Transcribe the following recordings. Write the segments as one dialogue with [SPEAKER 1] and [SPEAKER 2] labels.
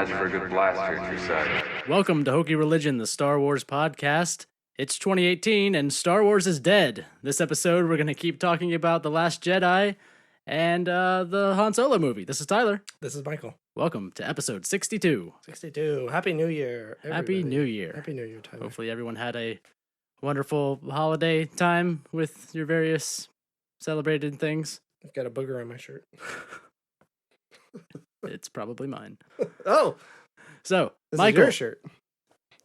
[SPEAKER 1] match for a good blaster at your side.
[SPEAKER 2] Welcome to Hokey Religion, the Star Wars podcast. It's 2018 and Star Wars is dead. This episode, we're going to keep talking about The Last Jedi and the Han Solo movie. This is Tyler.
[SPEAKER 3] This is Michael.
[SPEAKER 2] Welcome to episode 62.
[SPEAKER 3] 62. Happy New Year, everybody.
[SPEAKER 2] Happy New Year.
[SPEAKER 3] Happy New Year, Tyler.
[SPEAKER 2] Hopefully everyone had a wonderful holiday time with your various celebrated things.
[SPEAKER 3] I've got a booger on my shirt.
[SPEAKER 2] It's probably mine.
[SPEAKER 3] Oh!
[SPEAKER 2] So,
[SPEAKER 3] This
[SPEAKER 2] Michael,
[SPEAKER 3] is your shirt.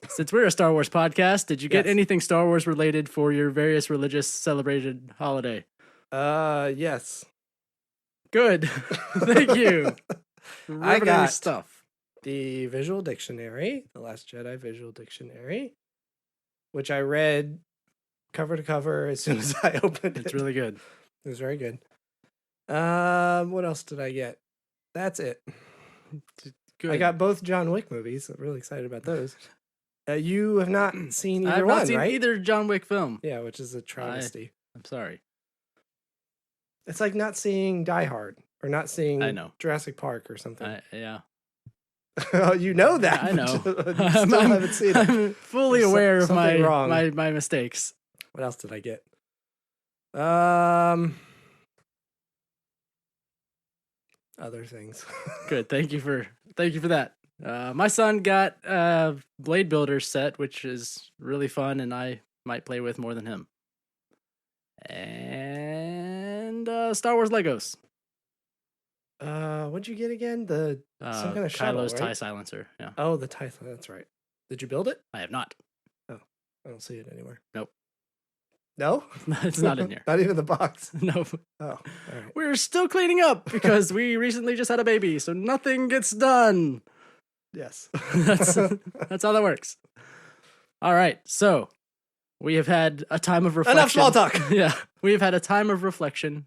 [SPEAKER 2] since we're a Star Wars podcast, did you get
[SPEAKER 3] Yes.
[SPEAKER 2] anything Star Wars related for your various religious celebrated holiday?
[SPEAKER 3] Yes.
[SPEAKER 2] Good. Thank you.
[SPEAKER 3] I got
[SPEAKER 2] stuff.
[SPEAKER 3] the visual dictionary, the Last Jedi visual dictionary, which I read cover to cover as soon as I opened it.
[SPEAKER 2] It's really good.
[SPEAKER 3] It was very good. What else did I get? That's it.
[SPEAKER 2] Good.
[SPEAKER 3] I got both John Wick movies. I'm really excited about those. You have not seen either
[SPEAKER 2] I've
[SPEAKER 3] one,
[SPEAKER 2] not seen
[SPEAKER 3] right?
[SPEAKER 2] either John Wick film.
[SPEAKER 3] Yeah, which is a travesty.
[SPEAKER 2] I'm sorry.
[SPEAKER 3] It's like not seeing Die Hard or not seeing
[SPEAKER 2] I know.
[SPEAKER 3] Jurassic Park or something.
[SPEAKER 2] Yeah.
[SPEAKER 3] Oh, you know that.
[SPEAKER 2] I know.
[SPEAKER 3] but you still haven't seen it.
[SPEAKER 2] I'm fully
[SPEAKER 3] There's
[SPEAKER 2] aware of
[SPEAKER 3] something wrong.
[SPEAKER 2] my mistakes.
[SPEAKER 3] What else did I get? Other things.
[SPEAKER 2] Good. Thank you for that. My son got a Blade Builder set, which is really fun, and I might play with more than him. And Star Wars Legos.
[SPEAKER 3] What'd you get again? The some kind of shuttle,
[SPEAKER 2] Kylo's
[SPEAKER 3] right?
[SPEAKER 2] TIE silencer. Yeah.
[SPEAKER 3] Oh, the TIE. That's right. Did you build it?
[SPEAKER 2] I have not.
[SPEAKER 3] I don't see it anywhere.
[SPEAKER 2] Nope.
[SPEAKER 3] No,
[SPEAKER 2] It's not in here.
[SPEAKER 3] Not even the box.
[SPEAKER 2] No.
[SPEAKER 3] Oh, all right.
[SPEAKER 2] We're still cleaning up because we recently just had a baby, so nothing gets done.
[SPEAKER 3] Yes.
[SPEAKER 2] That's how that works. All right, so we have had a time of reflection.
[SPEAKER 3] Enough small talk.
[SPEAKER 2] Yeah, we have had a time of reflection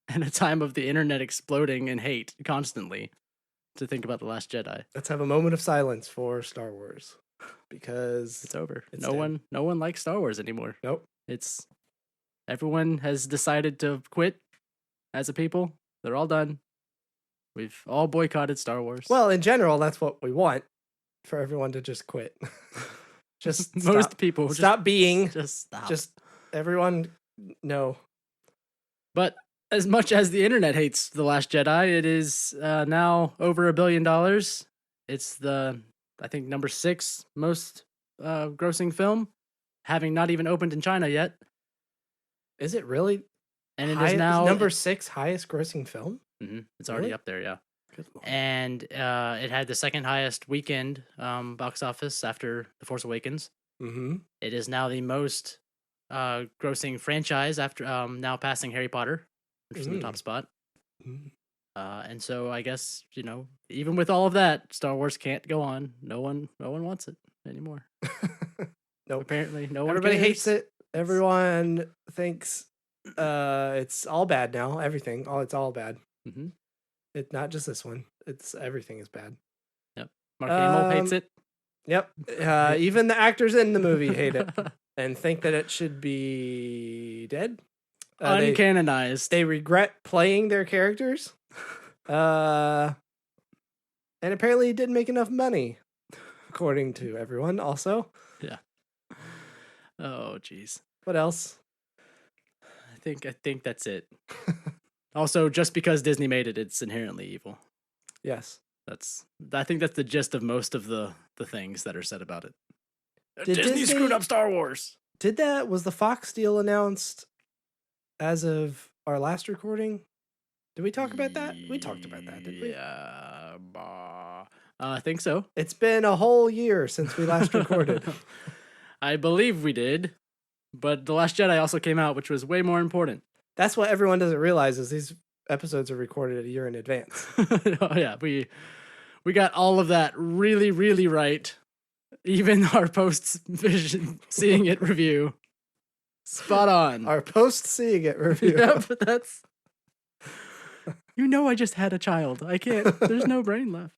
[SPEAKER 2] and a time of the internet exploding in hate constantly to think about The Last Jedi.
[SPEAKER 3] Let's have a moment of silence for Star Wars because
[SPEAKER 2] It's over.
[SPEAKER 3] It's
[SPEAKER 2] no
[SPEAKER 3] dead.
[SPEAKER 2] one likes Star Wars anymore.
[SPEAKER 3] Nope.
[SPEAKER 2] It's everyone has decided to quit as a people. They're all done. We've all boycotted Star Wars.
[SPEAKER 3] Well, in general, that's what we want for everyone to just quit. Just
[SPEAKER 2] most
[SPEAKER 3] stop.
[SPEAKER 2] people
[SPEAKER 3] Stop being.
[SPEAKER 2] just stop.
[SPEAKER 3] Just everyone. No.
[SPEAKER 2] But as much as the internet hates The Last Jedi, it is now over $1 billion. It's the, I think, number 6 most grossing film, having not even opened in China yet.
[SPEAKER 3] Is it really?
[SPEAKER 2] And it is now
[SPEAKER 3] number 6 highest grossing film.
[SPEAKER 2] It's already
[SPEAKER 3] Really?
[SPEAKER 2] up there, yeah.
[SPEAKER 3] Good Lord.
[SPEAKER 2] And it had the second highest weekend box office after The Force Awakens.
[SPEAKER 3] Mm-hmm.
[SPEAKER 2] It is now the most grossing franchise after now passing Harry Potter, which is in the top spot. And so I guess, even with all of that, Star Wars can't go on. No one wants it anymore.
[SPEAKER 3] Nope.
[SPEAKER 2] Apparently, no one.
[SPEAKER 3] Everybody
[SPEAKER 2] cares.
[SPEAKER 3] hates it. Everyone thinks it's all bad now. Everything. It's all bad.
[SPEAKER 2] Mhm.
[SPEAKER 3] It's not just this one. It's everything is bad.
[SPEAKER 2] Mark Hamill hates it.
[SPEAKER 3] Yep. Even the actors in the movie hate it and think that it should be dead.
[SPEAKER 2] Uncanonized.
[SPEAKER 3] They regret playing their characters. And apparently it didn't make enough money, according to everyone also.
[SPEAKER 2] Oh, jeez.
[SPEAKER 3] What else?
[SPEAKER 2] I think that's it. Also, just because Disney made it, it's inherently evil.
[SPEAKER 3] Yes.
[SPEAKER 2] I think that's the gist of most of the things that are said about it.
[SPEAKER 3] Did
[SPEAKER 2] Disney
[SPEAKER 3] Disney-
[SPEAKER 2] screwed up Star Wars.
[SPEAKER 3] Was the Fox deal announced as of our last recording? Did we talk about that? We talked about that, didn't we?
[SPEAKER 2] Yeah, I think so.
[SPEAKER 3] It's been a whole year since we last recorded.
[SPEAKER 2] I believe we did, but The Last Jedi also came out, which was way more important.
[SPEAKER 3] That's what everyone doesn't realize is these episodes are recorded a year in advance.
[SPEAKER 2] Oh yeah, we got all of that really, really right. Even our post-vision seeing it review, spot on.
[SPEAKER 3] Our post-seeing it review.
[SPEAKER 2] Yeah, but that's. I just had a child. I can't. There's no brain left.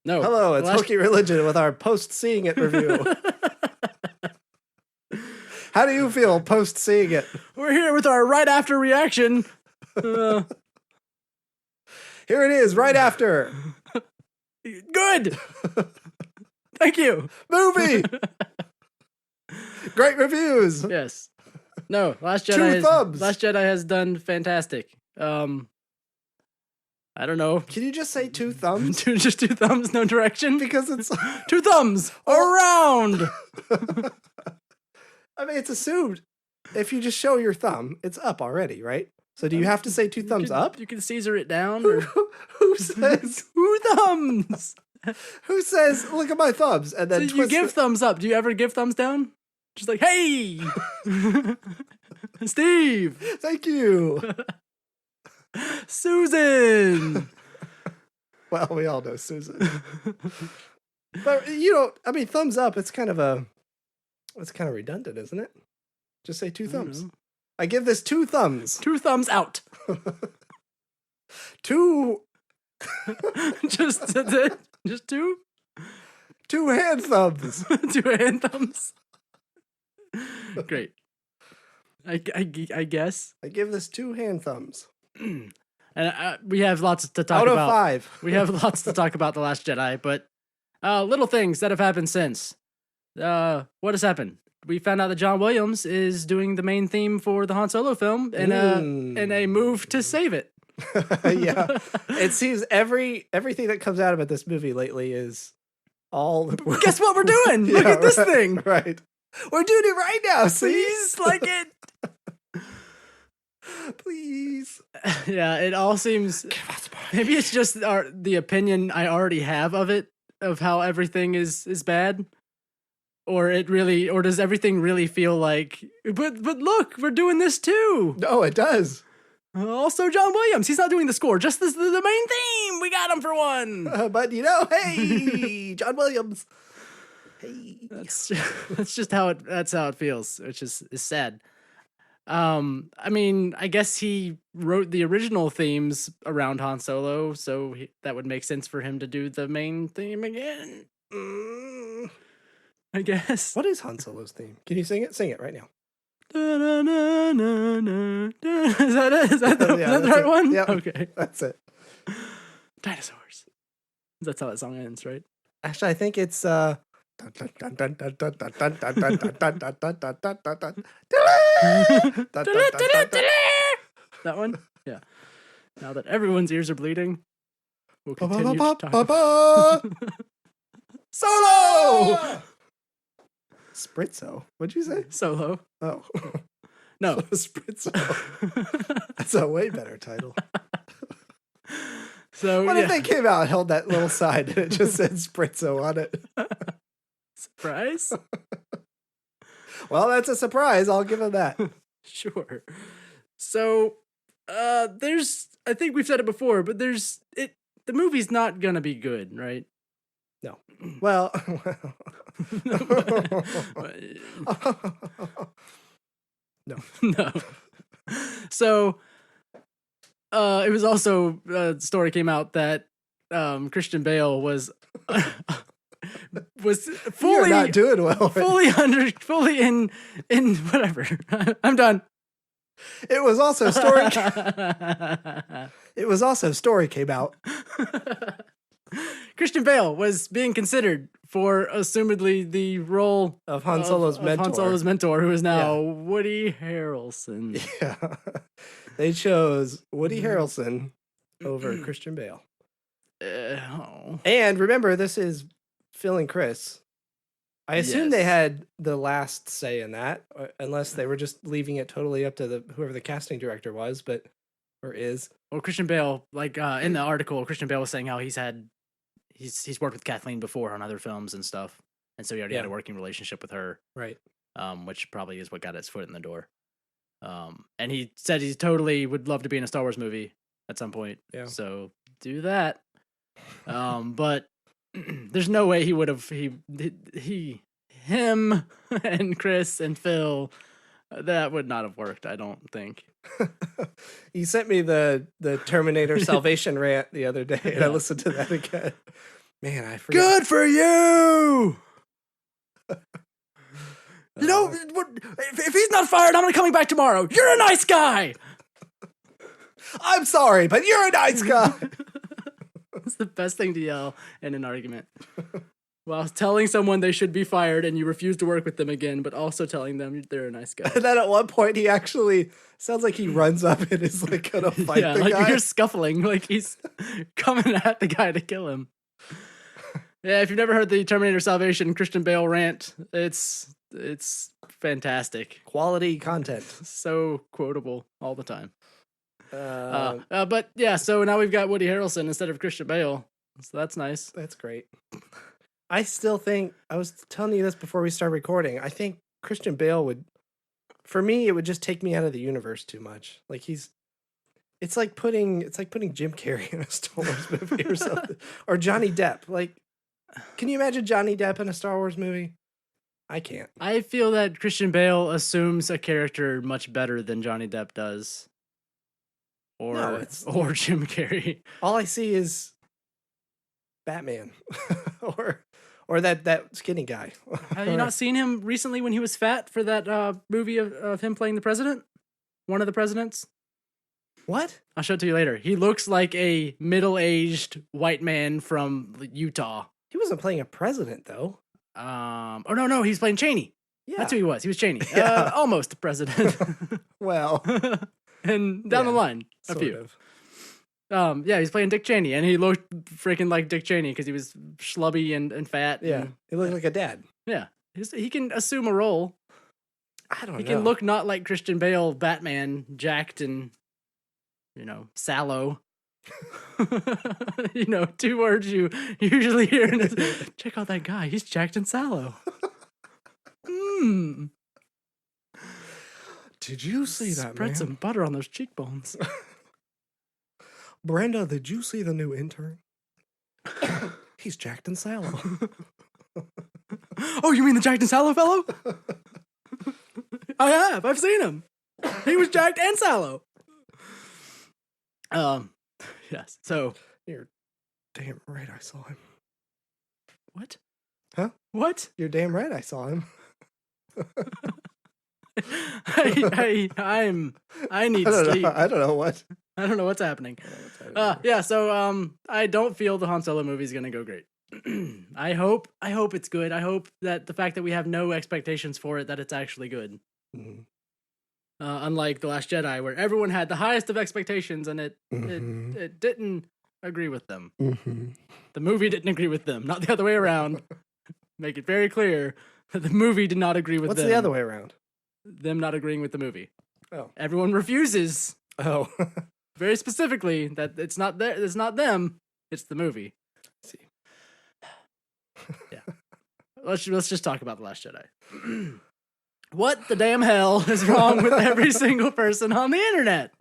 [SPEAKER 2] No.
[SPEAKER 3] Hello, it's Hokey Religion with our post-seeing it review. How do you feel post-seeing it?
[SPEAKER 2] We're here with our right after reaction.
[SPEAKER 3] Here it is, right after.
[SPEAKER 2] Good. Thank you.
[SPEAKER 3] Movie. Great reviews.
[SPEAKER 2] Yes. No, Last Jedi.
[SPEAKER 3] Two thumbs.
[SPEAKER 2] Last Jedi has done fantastic. I don't know.
[SPEAKER 3] Can you just say two thumbs?
[SPEAKER 2] Just two thumbs, no direction?
[SPEAKER 3] Because it's
[SPEAKER 2] two thumbs around.
[SPEAKER 3] I mean, it's assumed if you just show your thumb, it's up already, right? So do you have to say two thumbs up?
[SPEAKER 2] You can Caesar it down. Or...
[SPEAKER 3] Who says
[SPEAKER 2] two thumbs?
[SPEAKER 3] Who says, look at my thumbs? And then
[SPEAKER 2] so you give thumbs up. Do you ever give thumbs down? Just like, hey, Steve.
[SPEAKER 3] Thank you.
[SPEAKER 2] Susan.
[SPEAKER 3] Well, we all know Susan. But you don't, I mean, thumbs up, it's kind of redundant, isn't it? Just say two thumbs. I give this two thumbs.
[SPEAKER 2] Two thumbs out.
[SPEAKER 3] Two.
[SPEAKER 2] Just that's it. Just two.
[SPEAKER 3] Two hand thumbs.
[SPEAKER 2] Two hand thumbs. Great. I guess.
[SPEAKER 3] I give this two hand thumbs.
[SPEAKER 2] And we have lots to talk
[SPEAKER 3] out of
[SPEAKER 2] about.
[SPEAKER 3] 5.
[SPEAKER 2] We have lots to talk about The Last Jedi, but little things that have happened since. What has happened? We found out that John Williams is doing the main theme for the Han Solo film in a move to save it.
[SPEAKER 3] Yeah. It seems everything that comes out of this movie lately is all.
[SPEAKER 2] Guess what we're doing? Look at this thing.
[SPEAKER 3] Right. We're doing it right now.
[SPEAKER 2] Please like it.
[SPEAKER 3] Please.
[SPEAKER 2] Yeah, it all seems. Maybe it's just the opinion I already have of it, of how everything is bad. Or does everything really feel like, but look, we're doing this too.
[SPEAKER 3] No, it does.
[SPEAKER 2] Also, John Williams, he's not doing the score, just the main theme. We got him for one.
[SPEAKER 3] But hey, John Williams. Hey,
[SPEAKER 2] that's just that's how it feels, which is sad. I mean, I guess he wrote the original themes around Han Solo, so that would make sense for him to do the main theme again. I guess.
[SPEAKER 3] What is Han Solo's theme? Can you sing it? Sing it right now.
[SPEAKER 2] Is that it? Is that the right one?
[SPEAKER 3] Yeah.
[SPEAKER 2] Okay.
[SPEAKER 3] That's it.
[SPEAKER 2] Dinosaurs. That's how that song ends, right?
[SPEAKER 3] Actually, I think it's that
[SPEAKER 2] one? Yeah. Now that everyone's ears are bleeding, we'll continue to talk.
[SPEAKER 3] Solo! Spritzo. What'd you say?
[SPEAKER 2] Solo.
[SPEAKER 3] Oh.
[SPEAKER 2] No.
[SPEAKER 3] Spritzo. That's a way better title.
[SPEAKER 2] So
[SPEAKER 3] what if they came out and held that little sign and it just said Spritzo on it?
[SPEAKER 2] Surprise?
[SPEAKER 3] Well, that's a surprise. I'll give him that.
[SPEAKER 2] Sure. So, there's, I think we've said it before, but the movie's not gonna be good, right?
[SPEAKER 3] No. Well. No.
[SPEAKER 2] No. So, it was also, a story came out that, Christian Bale was fully
[SPEAKER 3] You're not doing well.
[SPEAKER 2] fully in whatever. I'm done.
[SPEAKER 3] It was also story came out.
[SPEAKER 2] Christian Bale was being considered for assumedly the role
[SPEAKER 3] of Han Solo's mentor.
[SPEAKER 2] Han Solo's mentor, who is now Woody Harrelson.
[SPEAKER 3] Yeah. They chose Woody Harrelson over Christian Bale. And remember, this is Phil and Chris. I assume they had the last say in that, unless they were just leaving it totally up to whoever the casting director was, or is.
[SPEAKER 2] Well, Christian Bale, like in the article, Christian Bale was saying how he's worked with Kathleen before on other films and stuff, and so he already had a working relationship with her,
[SPEAKER 3] right?
[SPEAKER 2] Which probably is what got his foot in the door. And he said he totally would love to be in a Star Wars movie at some point. Yeah. So do that. But there's no way he would have him and Chris and Phil, that would not have worked, I don't think.
[SPEAKER 3] You sent me the Terminator Salvation rant the other day, and I listened to that again. Man, I forgot.
[SPEAKER 2] Good for you! You know, if he's not fired, I'm not coming back tomorrow. You're a nice guy!
[SPEAKER 3] I'm sorry, but you're a nice guy!
[SPEAKER 2] the best thing to yell in an argument. While telling someone they should be fired and you refuse to work with them again, but also telling them they're a nice guy.
[SPEAKER 3] And then at one point, he actually sounds like he runs up and is like gonna fight the
[SPEAKER 2] like
[SPEAKER 3] guy.
[SPEAKER 2] you're scuffling, like he's coming at the guy to kill him. Yeah, if you've never heard the Terminator Salvation Christian Bale rant, it's fantastic.
[SPEAKER 3] Quality content.
[SPEAKER 2] So quotable all the time. But yeah, so now we've got Woody Harrelson instead of Christian Bale. So that's nice.
[SPEAKER 3] That's great. I still think, I was telling you this before we start recording, I think Christian Bale would, for me, it would just take me out of the universe too much. Like it's like putting Jim Carrey in a Star Wars movie or something. Or Johnny Depp. Like, can you imagine Johnny Depp in a Star Wars movie? I can't.
[SPEAKER 2] I feel that Christian Bale assumes a character much better than Johnny Depp does. Or Jim Carrey.
[SPEAKER 3] All I see is Batman. or that skinny guy.
[SPEAKER 2] Have you not seen him recently when he was fat for that movie of him playing the president? One of the presidents?
[SPEAKER 3] What?
[SPEAKER 2] I'll show it to you later. He looks like a middle-aged white man from Utah.
[SPEAKER 3] He wasn't playing a president, though.
[SPEAKER 2] Oh, no, he's playing Cheney.
[SPEAKER 3] Yeah.
[SPEAKER 2] That's who he was. He was Cheney.
[SPEAKER 3] Yeah.
[SPEAKER 2] Almost the president.
[SPEAKER 3] Well.
[SPEAKER 2] And down the line, a few. Yeah, he's playing Dick Cheney, and he looked freaking like Dick Cheney because he was schlubby and fat.
[SPEAKER 3] Yeah, he looked like a dad.
[SPEAKER 2] Yeah, he can assume a role.
[SPEAKER 3] I don't know.
[SPEAKER 2] He can look not like Christian Bale, Batman, jacked and, sallow. Two words you usually hear in this. Check out that guy. He's jacked and sallow.
[SPEAKER 3] Did you see that,
[SPEAKER 2] Spread
[SPEAKER 3] man?
[SPEAKER 2] some butter on those cheekbones.
[SPEAKER 3] Brenda, did you see the new intern? He's jacked and sallow.
[SPEAKER 2] Oh, you mean the jacked and sallow fellow? I have. I've seen him. He was jacked and sallow. Yes. So
[SPEAKER 3] you're damn right. I saw him.
[SPEAKER 2] What?
[SPEAKER 3] Huh?
[SPEAKER 2] What?
[SPEAKER 3] You're damn right. I saw him.
[SPEAKER 2] I need sleep.
[SPEAKER 3] I don't know what.
[SPEAKER 2] I don't know what's happening. Yeah, so I don't feel the Han Solo movie is gonna go great. I hope it's good. I hope that the fact that we have no expectations for it, that it's actually good.
[SPEAKER 3] Mm-hmm.
[SPEAKER 2] Unlike The Last Jedi, where everyone had the highest of expectations and it didn't agree with them.
[SPEAKER 3] Mm-hmm.
[SPEAKER 2] The movie didn't agree with them, not the other way around. Make it very clear that the movie did not agree with them.
[SPEAKER 3] What's the other way around?
[SPEAKER 2] Them not agreeing with the movie.
[SPEAKER 3] Oh.
[SPEAKER 2] Everyone refuses.
[SPEAKER 3] Oh.
[SPEAKER 2] Very specifically that it's not them, it's the movie.
[SPEAKER 3] Let's see.
[SPEAKER 2] Yeah. Let's just talk about The Last Jedi. What the damn hell is wrong with every single person on the internet?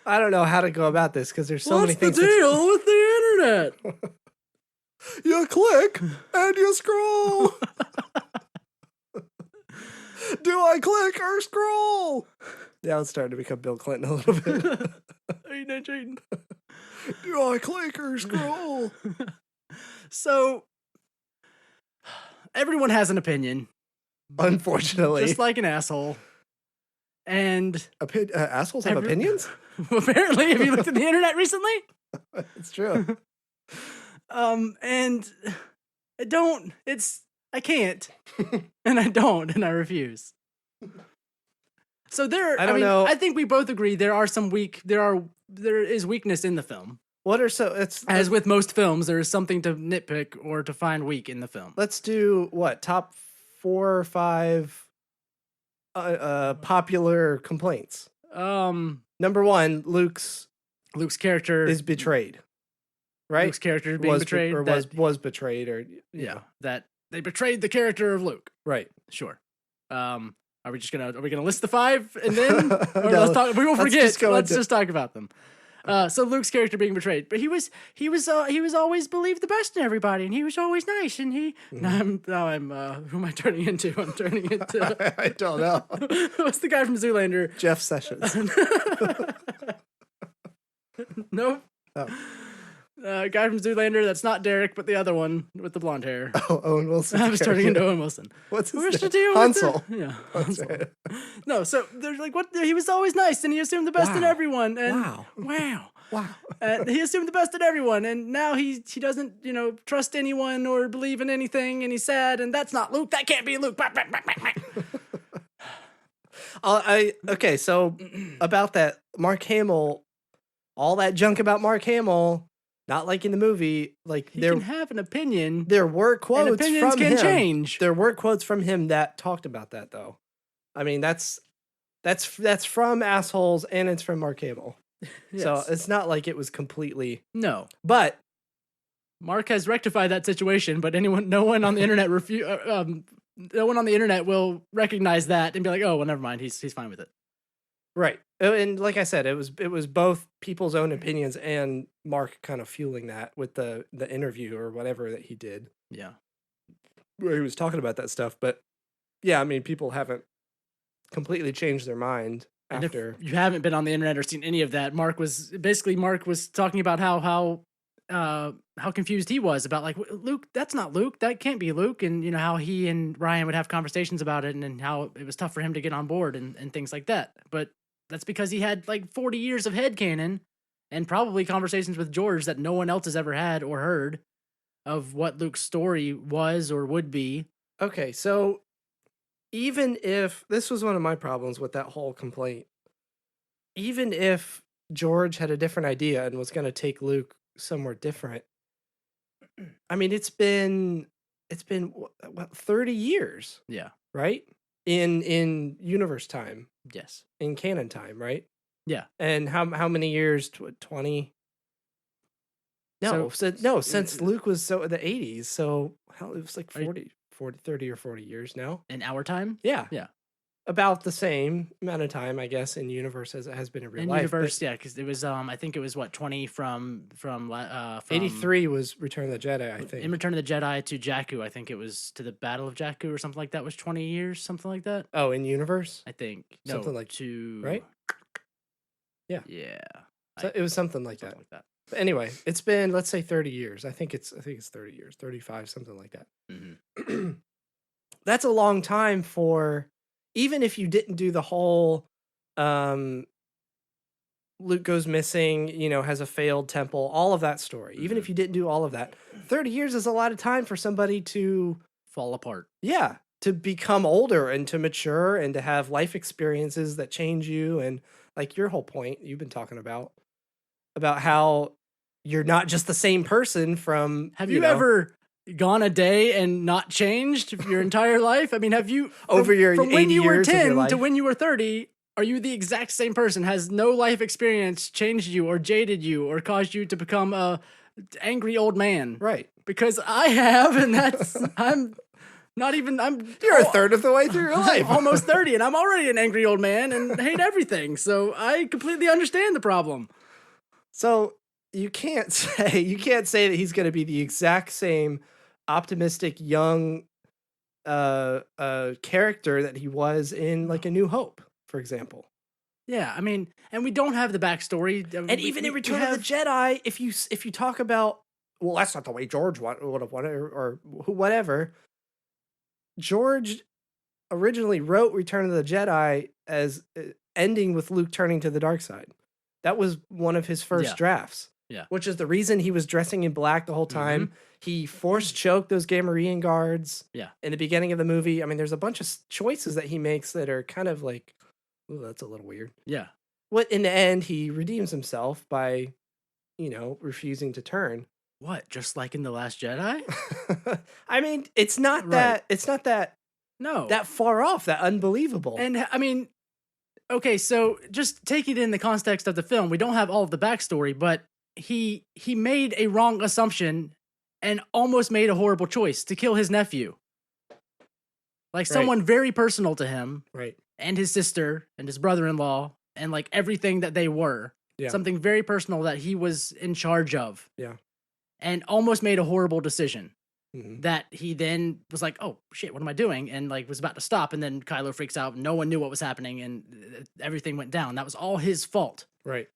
[SPEAKER 3] I don't know how to go about this because there's so many things.
[SPEAKER 2] What's the deal with the internet?
[SPEAKER 3] You click and you scroll. Do I click or scroll? Yeah, it's starting to become Bill Clinton a little bit.
[SPEAKER 2] Ain't that cheating?
[SPEAKER 3] Do I click or scroll?
[SPEAKER 2] So, everyone has an opinion.
[SPEAKER 3] Unfortunately.
[SPEAKER 2] Just like an asshole. And...
[SPEAKER 3] assholes have opinions?
[SPEAKER 2] Apparently, have you looked at the internet recently?
[SPEAKER 3] It's true.
[SPEAKER 2] And I can't. And I don't, and I refuse. So there I think we both agree there is weakness in the film.
[SPEAKER 3] What are
[SPEAKER 2] as with most films, there is something to nitpick or to find weak in the film.
[SPEAKER 3] Let's do top 4 or 5 popular complaints. Number 1, Luke's
[SPEAKER 2] character
[SPEAKER 3] is betrayed. Right?
[SPEAKER 2] Luke's character is being betrayed.
[SPEAKER 3] Was betrayed, or
[SPEAKER 2] that they betrayed the character of Luke.
[SPEAKER 3] Right.
[SPEAKER 2] Sure. Are we gonna list the 5 and then we won't forget. Let's just talk about them. So Luke's character being betrayed, but he was always believed the best in everybody, and he was always nice. And he who am I turning into? I'm turning into
[SPEAKER 3] I don't know.
[SPEAKER 2] What's the guy from Zoolander?
[SPEAKER 3] Jeff Sessions.
[SPEAKER 2] Nope. guy from Zoolander that's not Derek, but the other one with the blonde hair.
[SPEAKER 3] Oh, Owen Wilson.
[SPEAKER 2] I was turning into Owen Wilson.
[SPEAKER 3] What's his
[SPEAKER 2] Where's
[SPEAKER 3] name?
[SPEAKER 2] the deal
[SPEAKER 3] Hansel.
[SPEAKER 2] with yeah,
[SPEAKER 3] That's
[SPEAKER 2] Hansel.
[SPEAKER 3] right.
[SPEAKER 2] No, so they're like, what? He was always nice, and he assumed the best in
[SPEAKER 3] Wow.
[SPEAKER 2] everyone. And
[SPEAKER 3] Wow.
[SPEAKER 2] wow. He assumed the best in everyone, and now he doesn't, trust anyone or believe in anything, and he's sad, and that's not Luke. That can't be Luke.
[SPEAKER 3] Okay, so about that, Mark Hamill, all that junk about Mark Hamill, not like in the movie, like
[SPEAKER 2] He can have an opinion.
[SPEAKER 3] there were quotes
[SPEAKER 2] and opinions
[SPEAKER 3] from
[SPEAKER 2] can
[SPEAKER 3] him.
[SPEAKER 2] change.
[SPEAKER 3] There were quotes from him that talked about that, though. I mean, that's from assholes, and it's from Mark Hamill.
[SPEAKER 2] Yes.
[SPEAKER 3] So it's not like it was completely.
[SPEAKER 2] No.
[SPEAKER 3] But
[SPEAKER 2] Mark has rectified that situation, but no one on the internet no one on the internet will recognize that and be like, "Oh, well, never mind. He's fine with it."
[SPEAKER 3] right, and like I said, it was both people's own opinions and Mark kind of fueling that with the interview or whatever that he did,
[SPEAKER 2] Yeah.
[SPEAKER 3] where he was talking about that stuff. But yeah, I mean, people haven't completely changed their mind
[SPEAKER 2] And
[SPEAKER 3] after.
[SPEAKER 2] if you haven't been on the internet or seen any of that, Mark was talking about how confused he was about, like, Luke, that's not Luke, that can't be Luke, and how he and Ryan would have conversations about it, and how it was tough for him to get on board and things like that. But that's because he had like 40 years of headcanon and probably conversations with George that no one else has ever had or heard of what Luke's story was or would be.
[SPEAKER 3] Okay, so even if this was one of my problems with that whole complaint, even if George had a different idea and was going to take Luke somewhere different, I mean, it's been what, 30 years,
[SPEAKER 2] Yeah.
[SPEAKER 3] right? In universe time,
[SPEAKER 2] Yes.
[SPEAKER 3] in canon time, right?
[SPEAKER 2] Yeah.
[SPEAKER 3] And how many years? 20? No, since Luke was the 80s, so it was like 30 or 40 years now.
[SPEAKER 2] In our time?
[SPEAKER 3] Yeah.
[SPEAKER 2] Yeah.
[SPEAKER 3] About the same amount of time, I guess, in universe as it has been in real
[SPEAKER 2] In
[SPEAKER 3] life.
[SPEAKER 2] universe, yeah, because it was I think it was 20 from
[SPEAKER 3] 83 was Return of the Jedi, I think.
[SPEAKER 2] in Return of the Jedi to Jakku. I think it was to the Battle of Jakku or something like that. Was 20 years, something like that.
[SPEAKER 3] Oh, in universe?
[SPEAKER 2] I think
[SPEAKER 3] Something like
[SPEAKER 2] to
[SPEAKER 3] right? Yeah.
[SPEAKER 2] Yeah.
[SPEAKER 3] So it was something like that. But anyway, it's been, let's say, 30 years. I think it's 30 years, 35, something like that.
[SPEAKER 2] Mm-hmm.
[SPEAKER 3] That's a long time for, even if you didn't do the whole Luke goes missing, has a failed temple, all of that story. Even if you didn't do all of that, 30 years is a lot of time for somebody to
[SPEAKER 2] fall apart.
[SPEAKER 3] Yeah, to become older and to mature and to have life experiences that change you. And like your whole point you've been talking about how you're not just the same person from.
[SPEAKER 2] Have you ever gone a day and not changed your entire life? I mean, have you
[SPEAKER 3] over your
[SPEAKER 2] from
[SPEAKER 3] 80
[SPEAKER 2] when you were
[SPEAKER 3] years of your
[SPEAKER 2] 10
[SPEAKER 3] life?
[SPEAKER 2] to when you were 30? Are you the exact same person? Has no life experience changed you or jaded you or caused you to become a angry old man?
[SPEAKER 3] Right.
[SPEAKER 2] Because I have, and that's
[SPEAKER 3] You're a third of the way through your life.
[SPEAKER 2] I'm almost 30, and I'm already an angry old man and hate everything. So I completely understand the problem.
[SPEAKER 3] So you can't say that he's going to be the exact same optimistic young character that he was in like A New Hope, for example.
[SPEAKER 2] Yeah, I mean, and we don't have the backstory.
[SPEAKER 3] And even in Return of the Jedi, if you talk about, well, that's not the way George would have wanted, or whatever. George originally wrote Return of the Jedi as ending with Luke turning to the dark side. That was one of his first drafts.
[SPEAKER 2] Yeah.
[SPEAKER 3] Which is the reason he was dressing in black the whole time. He force choked those Gamorrean guards.
[SPEAKER 2] Yeah.
[SPEAKER 3] In the beginning of the movie. I mean, there's a bunch of choices that he makes that are kind of like, ooh, that's a little weird.
[SPEAKER 2] Yeah.
[SPEAKER 3] What in the end he redeems himself by, refusing to turn.
[SPEAKER 2] What? Just like in The Last Jedi?
[SPEAKER 3] I mean, it's not that
[SPEAKER 2] No.
[SPEAKER 3] that far off, that unbelievable.
[SPEAKER 2] And I mean, okay, so just take it in the context of the film. We don't have all of the backstory, but he made a wrong assumption and almost made a horrible choice to kill his nephew. Like someone very personal to him.
[SPEAKER 3] Right.
[SPEAKER 2] And his sister and his brother-in-law and like everything that they were.
[SPEAKER 3] Yeah.
[SPEAKER 2] Something very personal that he was in charge of.
[SPEAKER 3] Yeah.
[SPEAKER 2] And almost made a horrible decision. That he then was like, oh shit, what am I doing? And like was about to stop, and then Kylo freaks out. No one knew what was happening, and everything went down. That was all his fault.
[SPEAKER 3] Right.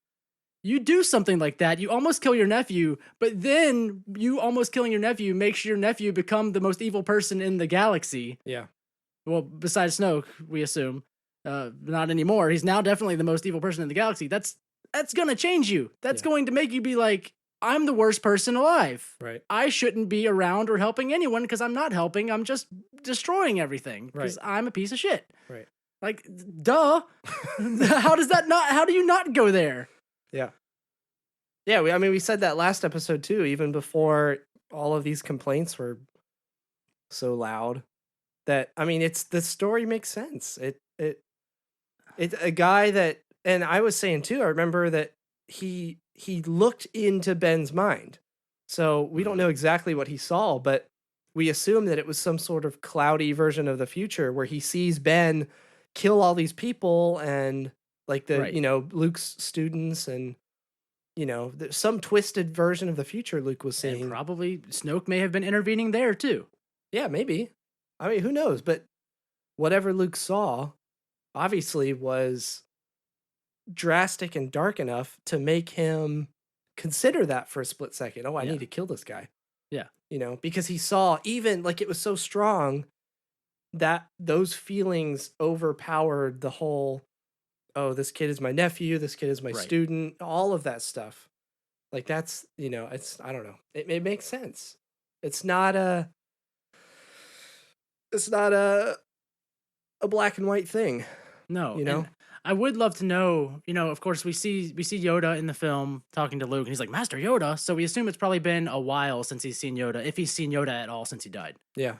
[SPEAKER 2] you do something like that. You almost kill your nephew, but then you almost killing your nephew makes your nephew become the most evil person in the galaxy.
[SPEAKER 3] Yeah.
[SPEAKER 2] Well, besides Snoke, we assume. Not anymore. He's now definitely the most evil person in the galaxy. That's gonna change you. That's going to make you be like, I'm the worst person alive.
[SPEAKER 3] Right.
[SPEAKER 2] I shouldn't be around or helping anyone because I'm not helping. I'm just destroying everything because I'm a piece of shit.
[SPEAKER 3] Right.
[SPEAKER 2] Like, duh. How do you not go there?
[SPEAKER 3] Yeah. Yeah, we said that last episode too, even before all of these complaints were so loud. That, I mean, the story makes sense. It's a guy that, and I was saying too, I remember that he looked into Ben's mind. So we don't know exactly what he saw, but we assume that it was some sort of cloudy version of the future where he sees Ben kill all these people and like Luke's students and some twisted version of the future Luke was seeing.
[SPEAKER 2] And probably Snoke may have been intervening there too.
[SPEAKER 3] Yeah, maybe. I mean, who knows? But whatever Luke saw obviously was drastic and dark enough to make him consider that for a split second. Oh, I need to kill this guy.
[SPEAKER 2] Yeah.
[SPEAKER 3] Because he saw, even like, it was so strong that those feelings overpowered the whole, oh, this kid is my nephew, this kid is my student, all of that stuff. Like, that's, it's, I don't know. It makes sense. It's not a black and white thing.
[SPEAKER 2] No. And I would love to know, of course we see Yoda in the film talking to Luke and he's like, Master Yoda. So we assume it's probably been a while since he's seen Yoda, if he's seen Yoda at all since he died.
[SPEAKER 3] Yeah.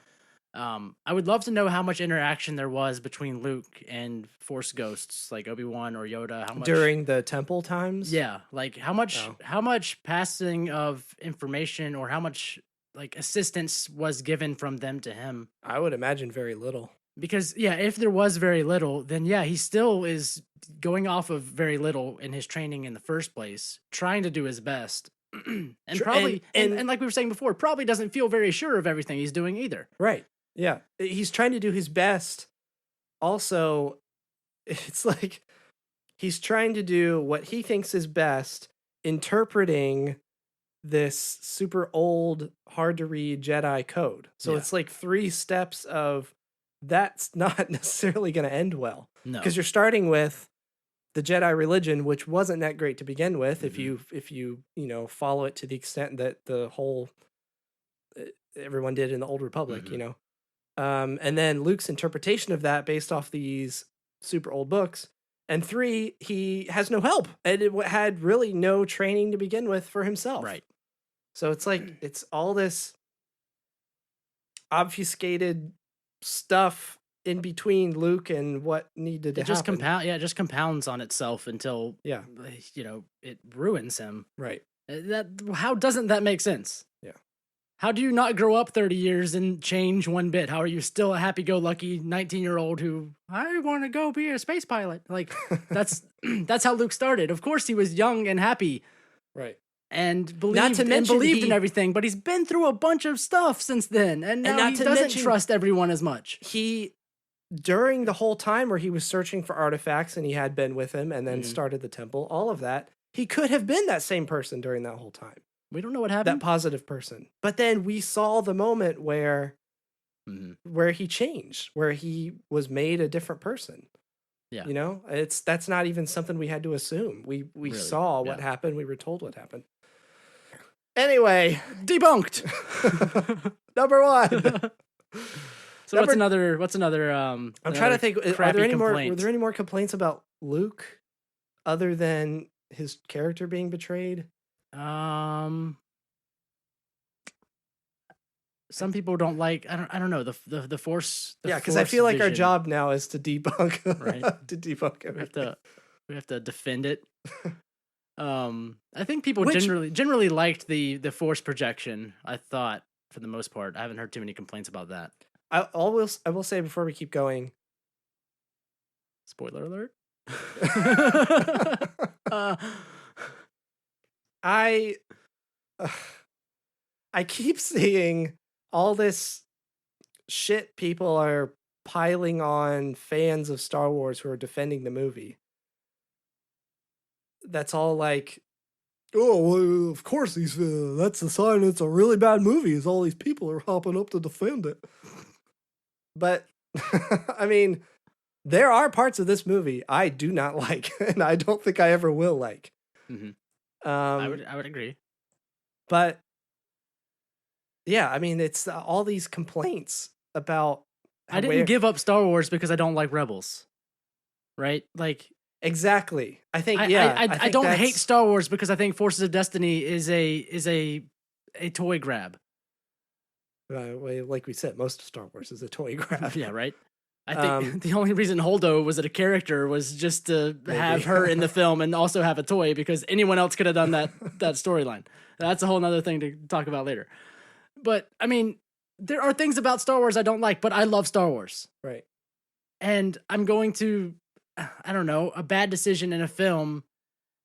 [SPEAKER 2] I would love to know how much interaction there was between Luke and Force ghosts like Obi-Wan or Yoda. How much
[SPEAKER 3] during the temple times?
[SPEAKER 2] Yeah. Like how much passing of information or how much like assistance was given from them to him?
[SPEAKER 3] I would imagine very little.
[SPEAKER 2] Because if there was very little, then he still is going off of very little in his training in the first place, trying to do his best. And probably and like we were saying before, probably doesn't feel very sure of everything he's doing either.
[SPEAKER 3] Right. Yeah. He's trying to do his best. Also, it's like he's trying to do what he thinks is best, interpreting this super old, hard to read Jedi code. So it's like 3 steps of that's not necessarily going to end well.
[SPEAKER 2] No.
[SPEAKER 3] Because you're starting with the Jedi religion, which wasn't that great to begin with. If you follow it to the extent that the whole everyone did in the Old Republic, and then Luke's interpretation of that based off these super old books. And 3, he has no help and it had really no training to begin with for himself.
[SPEAKER 2] Right.
[SPEAKER 3] So it's like, it's all this obfuscated stuff in between Luke and what needed to happen.
[SPEAKER 2] It just compounds on itself until it ruins him.
[SPEAKER 3] Right.
[SPEAKER 2] How doesn't that make sense?
[SPEAKER 3] Yeah.
[SPEAKER 2] How do you not grow up 30 years and change one bit? How are you still a happy-go-lucky 19-year-old who, I want to go be a space pilot? Like, that's how Luke started. Of course he was young and happy.
[SPEAKER 3] Right.
[SPEAKER 2] And believed in everything, but he's been through a bunch of stuff since then, and now he doesn't trust everyone as much.
[SPEAKER 3] During the whole time where he was searching for artifacts and he had Ben with him and then started the temple, all of that, he could have been that same person during that whole time.
[SPEAKER 2] We don't know what happened.
[SPEAKER 3] That positive person. But then we saw the moment where he changed, where he was made a different person. Yeah. That's not even something we had to assume. We really saw what happened. We were told what happened. Anyway,
[SPEAKER 2] debunked.
[SPEAKER 3] Number 1.
[SPEAKER 2] So what's another
[SPEAKER 3] I'm trying to think, were there any more complaints about Luke other than his character being betrayed?
[SPEAKER 2] Some people don't like, I don't know, the force.
[SPEAKER 3] Because I feel like our job now is to debunk, to debunk everything.
[SPEAKER 2] We have to defend it. I think people generally liked the force projection. I thought for the most part, I haven't heard too many complaints about that.
[SPEAKER 3] I will say before we keep going.
[SPEAKER 2] Spoiler alert.
[SPEAKER 3] I keep seeing all this shit people are piling on fans of Star Wars who are defending the movie. That's all like, oh, well, of course, that's the sign it's a really bad movie, is all these people are hopping up to defend it. But, I mean, there are parts of this movie I do not like, and I don't think I ever will like.
[SPEAKER 2] Mm-hmm. I would agree.
[SPEAKER 3] But, yeah, I mean, it's all these complaints about...
[SPEAKER 2] I didn't give up Star Wars because I don't like Rebels. Right? Like...
[SPEAKER 3] Exactly. I think,
[SPEAKER 2] I don't hate Star Wars because I think Forces of Destiny is a toy grab.
[SPEAKER 3] Like we said, most of Star Wars is a toy grab.
[SPEAKER 2] Yeah, right. I think the only reason Holdo was a character was just to have her in the film and also have a toy, because anyone else could have done that storyline. That's a whole nother thing to talk about later. But I mean, there are things about Star Wars I don't like, but I love Star Wars.
[SPEAKER 3] Right.
[SPEAKER 2] And I'm going to, I don't know, a bad decision in a film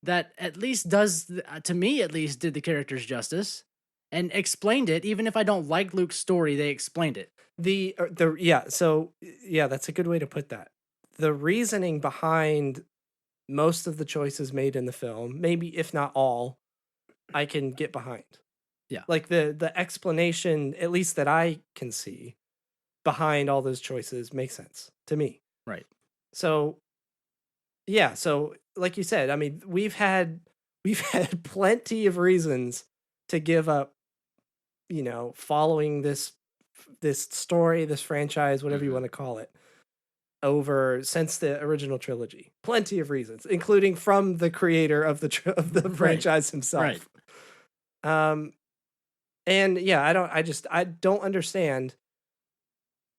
[SPEAKER 2] that at least does, to me at least, did the characters justice and explained it. Even if I don't like Luke's story, they explained it.
[SPEAKER 3] That's a good way to put that. The reasoning behind most of the choices made in the film, maybe if not all, I can get behind.
[SPEAKER 2] Yeah.
[SPEAKER 3] Like the explanation, at least that I can see, behind all those choices makes sense to me.
[SPEAKER 2] Right.
[SPEAKER 3] So, yeah, so like you said, I mean, we've had plenty of reasons to give up, following this story, this franchise, whatever you want to call it, since the original trilogy. Plenty of reasons, including from the creator of the franchise himself. Right. And yeah, I don't understand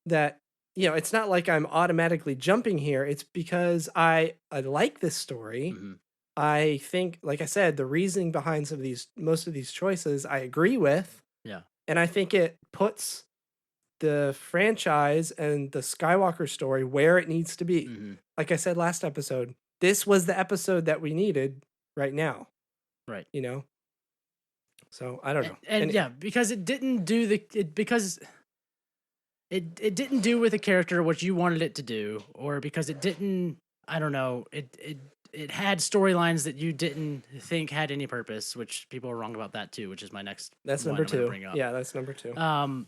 [SPEAKER 3] that, it's not like I'm automatically jumping here. It's because I like this story. Mm-hmm. I think, like I said, the reasoning behind most of these choices, I agree with.
[SPEAKER 2] Yeah.
[SPEAKER 3] And I think it puts the franchise and the Skywalker story where it needs to be. Mm-hmm. Like I said last episode, this was the episode that we needed right now.
[SPEAKER 2] Right.
[SPEAKER 3] So I don't know.
[SPEAKER 2] And yeah, because it didn't do it didn't do with the character what you wanted it to do, or because it didn't, I don't know, it had storylines that you didn't think had any purpose, which people are wrong about that too, which is my next.
[SPEAKER 3] That's number 2. Yeah, that's number 2.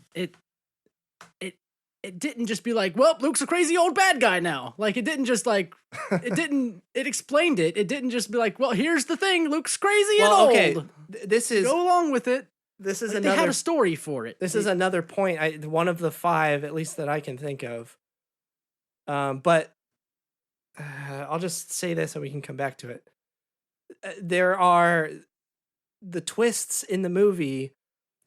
[SPEAKER 2] It didn't just be like, well, Luke's a crazy old bad guy now. Like, it didn't just like, it explained it. It didn't just be like, well, here's the thing, Luke's crazy and old. Okay,
[SPEAKER 3] this is...
[SPEAKER 2] Go along with it.
[SPEAKER 3] This is
[SPEAKER 2] they had a story for it.
[SPEAKER 3] This is another point, one of the 5, at least, that I can think of. But I'll just say this and we can come back to it. There are... The twists in the movie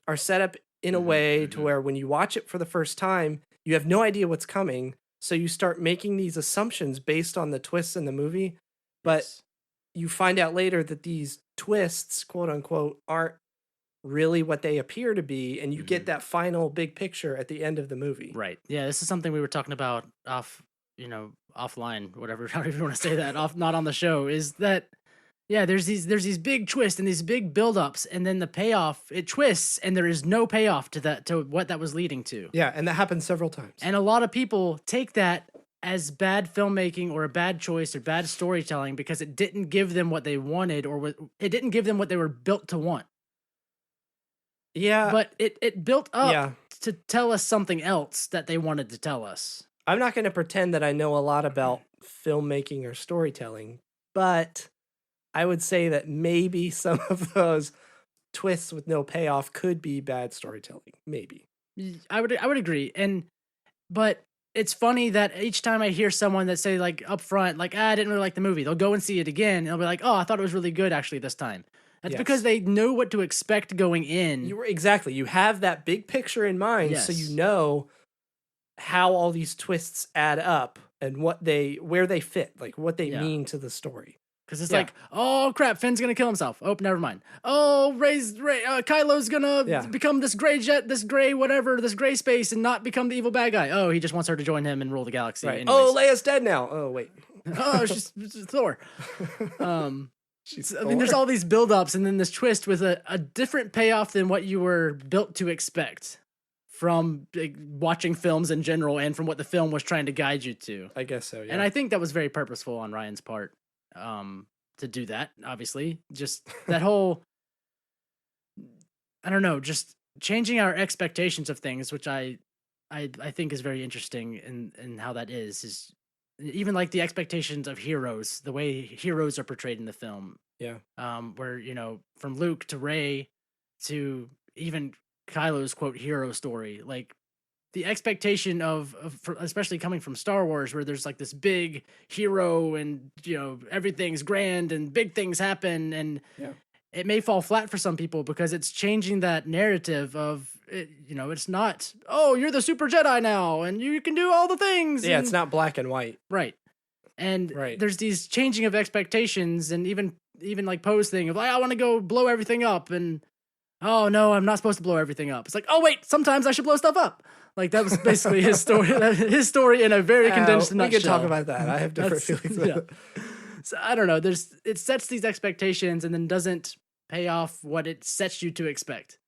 [SPEAKER 3] are set up in a way to where when you watch it for the first time, you have no idea what's coming, so you start making these assumptions based on the twists in the movie, but you find out later that these twists, quote unquote, aren't really what they appear to be, and you get that final big picture at the end of the movie.
[SPEAKER 2] Right. Yeah, this is something we were talking about offline, whatever, however you want to say that, not on the show, is that yeah, there's these big twists and these big buildups, and then the payoff, it twists, and there is no payoff to what that was leading to.
[SPEAKER 3] Yeah, and that happens several times.
[SPEAKER 2] And a lot of people take that as bad filmmaking or a bad choice or bad storytelling because it didn't give them what they wanted, or it didn't give them what they were built to want.
[SPEAKER 3] Yeah.
[SPEAKER 2] But it built up to tell us something else that they wanted to tell us.
[SPEAKER 3] I'm not going to pretend that I know a lot about filmmaking or storytelling, but I would say that maybe some of those twists with no payoff could be bad storytelling. Maybe.
[SPEAKER 2] I would agree. But it's funny that each time I hear someone that say like up front, like, I didn't really like the movie, they'll go and see it again and they'll be like, oh, I thought it was really good actually this time. That's because they know what to expect going in.
[SPEAKER 3] Exactly. You have that big picture in mind, so you know how all these twists add up and where they fit, like what they mean to the story.
[SPEAKER 2] Because it's like, oh crap, Finn's gonna kill himself. Oh, never mind. Oh, Kylo's gonna become this gray jet, this gray space, and not become the evil bad guy. Oh, he just wants her to join him and rule the galaxy.
[SPEAKER 3] Right. Oh, Leia's dead now. Oh, wait.
[SPEAKER 2] Oh, she's Thor. I mean, there's all these build-ups and then this twist with a different payoff than what you were built to expect from watching films in general and from what the film was trying to guide you to.
[SPEAKER 3] I guess so, yeah.
[SPEAKER 2] And I think that was very purposeful on Ryan's part. to do that. Obviously, just that whole, I don't know, just changing our expectations of things, which I think is very interesting in how that is even like the expectations of heroes, the way heroes are portrayed in the film.
[SPEAKER 3] Yeah.
[SPEAKER 2] Where, from Luke to Rey to even Kylo's quote hero story, like the expectation especially coming from Star Wars, where there's like this big hero and, everything's grand and big things happen. And it may fall flat for some people because it's changing that narrative of, it's not, oh, you're the super Jedi now and you can do all the things.
[SPEAKER 3] Yeah, it's not black and white.
[SPEAKER 2] Right. And there's these changing of expectations, and even like Poe's thing of like, I want to go blow everything up, and oh no, I'm not supposed to blow everything up. It's like, oh wait, sometimes I should blow stuff up. Like that was basically his story. His story in a very condensed nutshell.
[SPEAKER 3] We can talk about that. I have different feelings.
[SPEAKER 2] Yeah. So I don't know. It sets these expectations and then doesn't pay off what it sets you to expect,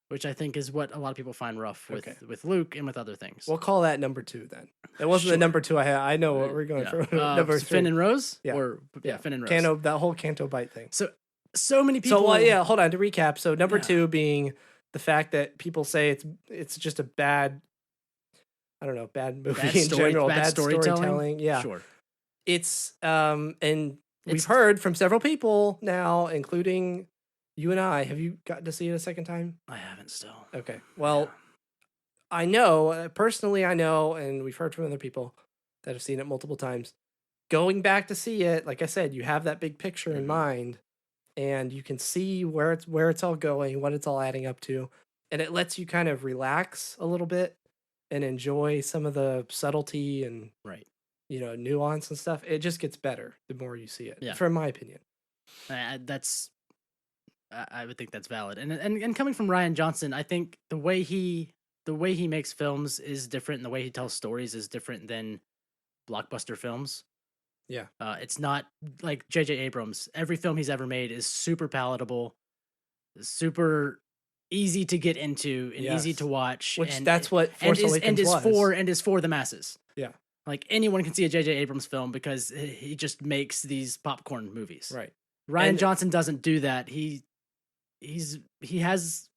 [SPEAKER 2] which I think is what a lot of people find rough with Luke and with other things.
[SPEAKER 3] We'll call that number 2 then. It wasn't the number 2 I had. I know what we're going for. Number 3.
[SPEAKER 2] Finn and Rose?
[SPEAKER 3] Yeah.
[SPEAKER 2] Finn and Rose.
[SPEAKER 3] That whole Canto Bite thing.
[SPEAKER 2] So many people.
[SPEAKER 3] So, hold on to recap. So number 2 being the fact that people say it's just a bad, I don't know, bad movie in general, bad storytelling. Yeah.
[SPEAKER 2] Sure.
[SPEAKER 3] It's, and we've heard from several people now, including you and I. Have you gotten to see it a second time?
[SPEAKER 2] I haven't still.
[SPEAKER 3] Okay. Well, I know, personally I know, and we've heard from other people that have seen it multiple times. Going back to see it, like I said, you have that big picture in mind, and you can see where it's all going, what it's all adding up to, and it lets you kind of relax a little bit and enjoy some of the subtlety and nuance and stuff. It just gets better the more you see it, from my opinion.
[SPEAKER 2] I would think that's valid, and coming from Rian Johnson, I think the way he makes films is different, and the way he tells stories is different than blockbuster films.
[SPEAKER 3] Yeah.
[SPEAKER 2] It's not like J.J. Abrams. Every film he's ever made is super palatable, super easy to get into, and easy to watch.
[SPEAKER 3] That's what Force Awakens was.
[SPEAKER 2] Is for the masses.
[SPEAKER 3] Yeah.
[SPEAKER 2] Like anyone can see a J.J. Abrams film because he just makes these popcorn movies.
[SPEAKER 3] Right.
[SPEAKER 2] Rian Johnson doesn't do that. He has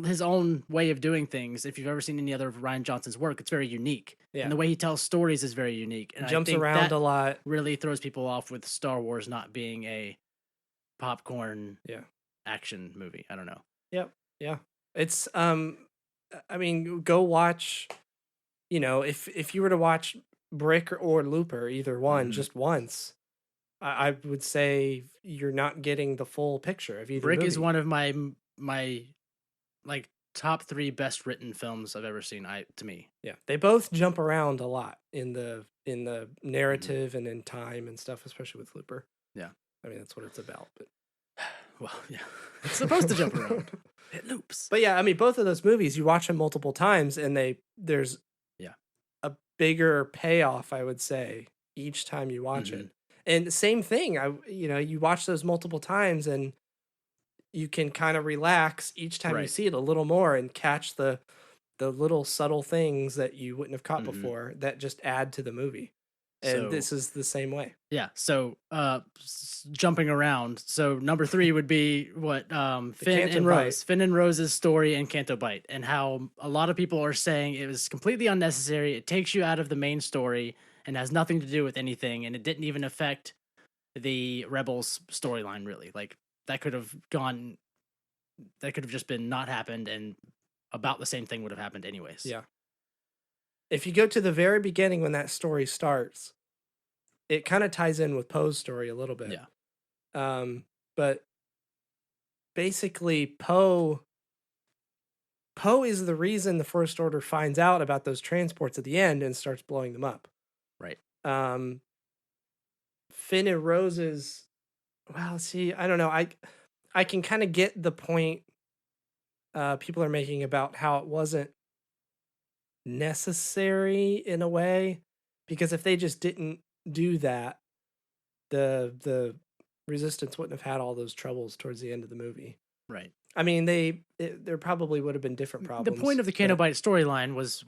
[SPEAKER 2] his own way of doing things. If you've ever seen any other of Rian Johnson's work, it's very unique. Yeah. And the way he tells stories is very unique. And
[SPEAKER 3] jumps around a lot.
[SPEAKER 2] Really throws people off with Star Wars not being a popcorn action movie. I don't know.
[SPEAKER 3] Yep. Yeah. It's I mean, go watch, if you were to watch Brick or Looper, either one, just once, I would say you're not getting the full picture of either
[SPEAKER 2] Brick
[SPEAKER 3] movie.
[SPEAKER 2] Is one of my like top 3 best written films I've ever seen. To me,
[SPEAKER 3] they both jump around a lot in the narrative and in time and stuff, especially with Looper.
[SPEAKER 2] Yeah,
[SPEAKER 3] I mean that's what it's about. But
[SPEAKER 2] well, it's supposed to jump around. It loops.
[SPEAKER 3] But I mean both of those movies, you watch them multiple times, and there's a bigger payoff, I would say, each time you watch it. And the same thing, you watch those multiple times, and you can kind of relax each time you see it a little more and catch the little subtle things that you wouldn't have caught before that just add to the movie. And this is the same way.
[SPEAKER 2] Yeah. So jumping around. So number 3 would be what Finn and Rose. Finn and Rose's story in Canto Bight, and how a lot of people are saying it was completely unnecessary. It takes you out of the main story and has nothing to do with anything, and it didn't even affect the Rebels storyline, really. Like, that could have just been not happened, and about the same thing would have happened anyways.
[SPEAKER 3] Yeah. If you go to the very beginning when that story starts, it kind of ties in with Poe's story a little bit.
[SPEAKER 2] Yeah.
[SPEAKER 3] But basically Poe is the reason the First Order finds out about those transports at the end and starts blowing them up.
[SPEAKER 2] Right.
[SPEAKER 3] Finn and Rose's, well, see, I don't know. I can kind of get the point people are making about how it wasn't necessary in a way, because if they just didn't do that, the Resistance wouldn't have had all those troubles towards the end of the movie.
[SPEAKER 2] Right.
[SPEAKER 3] I mean, there probably would have been different problems.
[SPEAKER 2] The point of the Canto Bight storyline was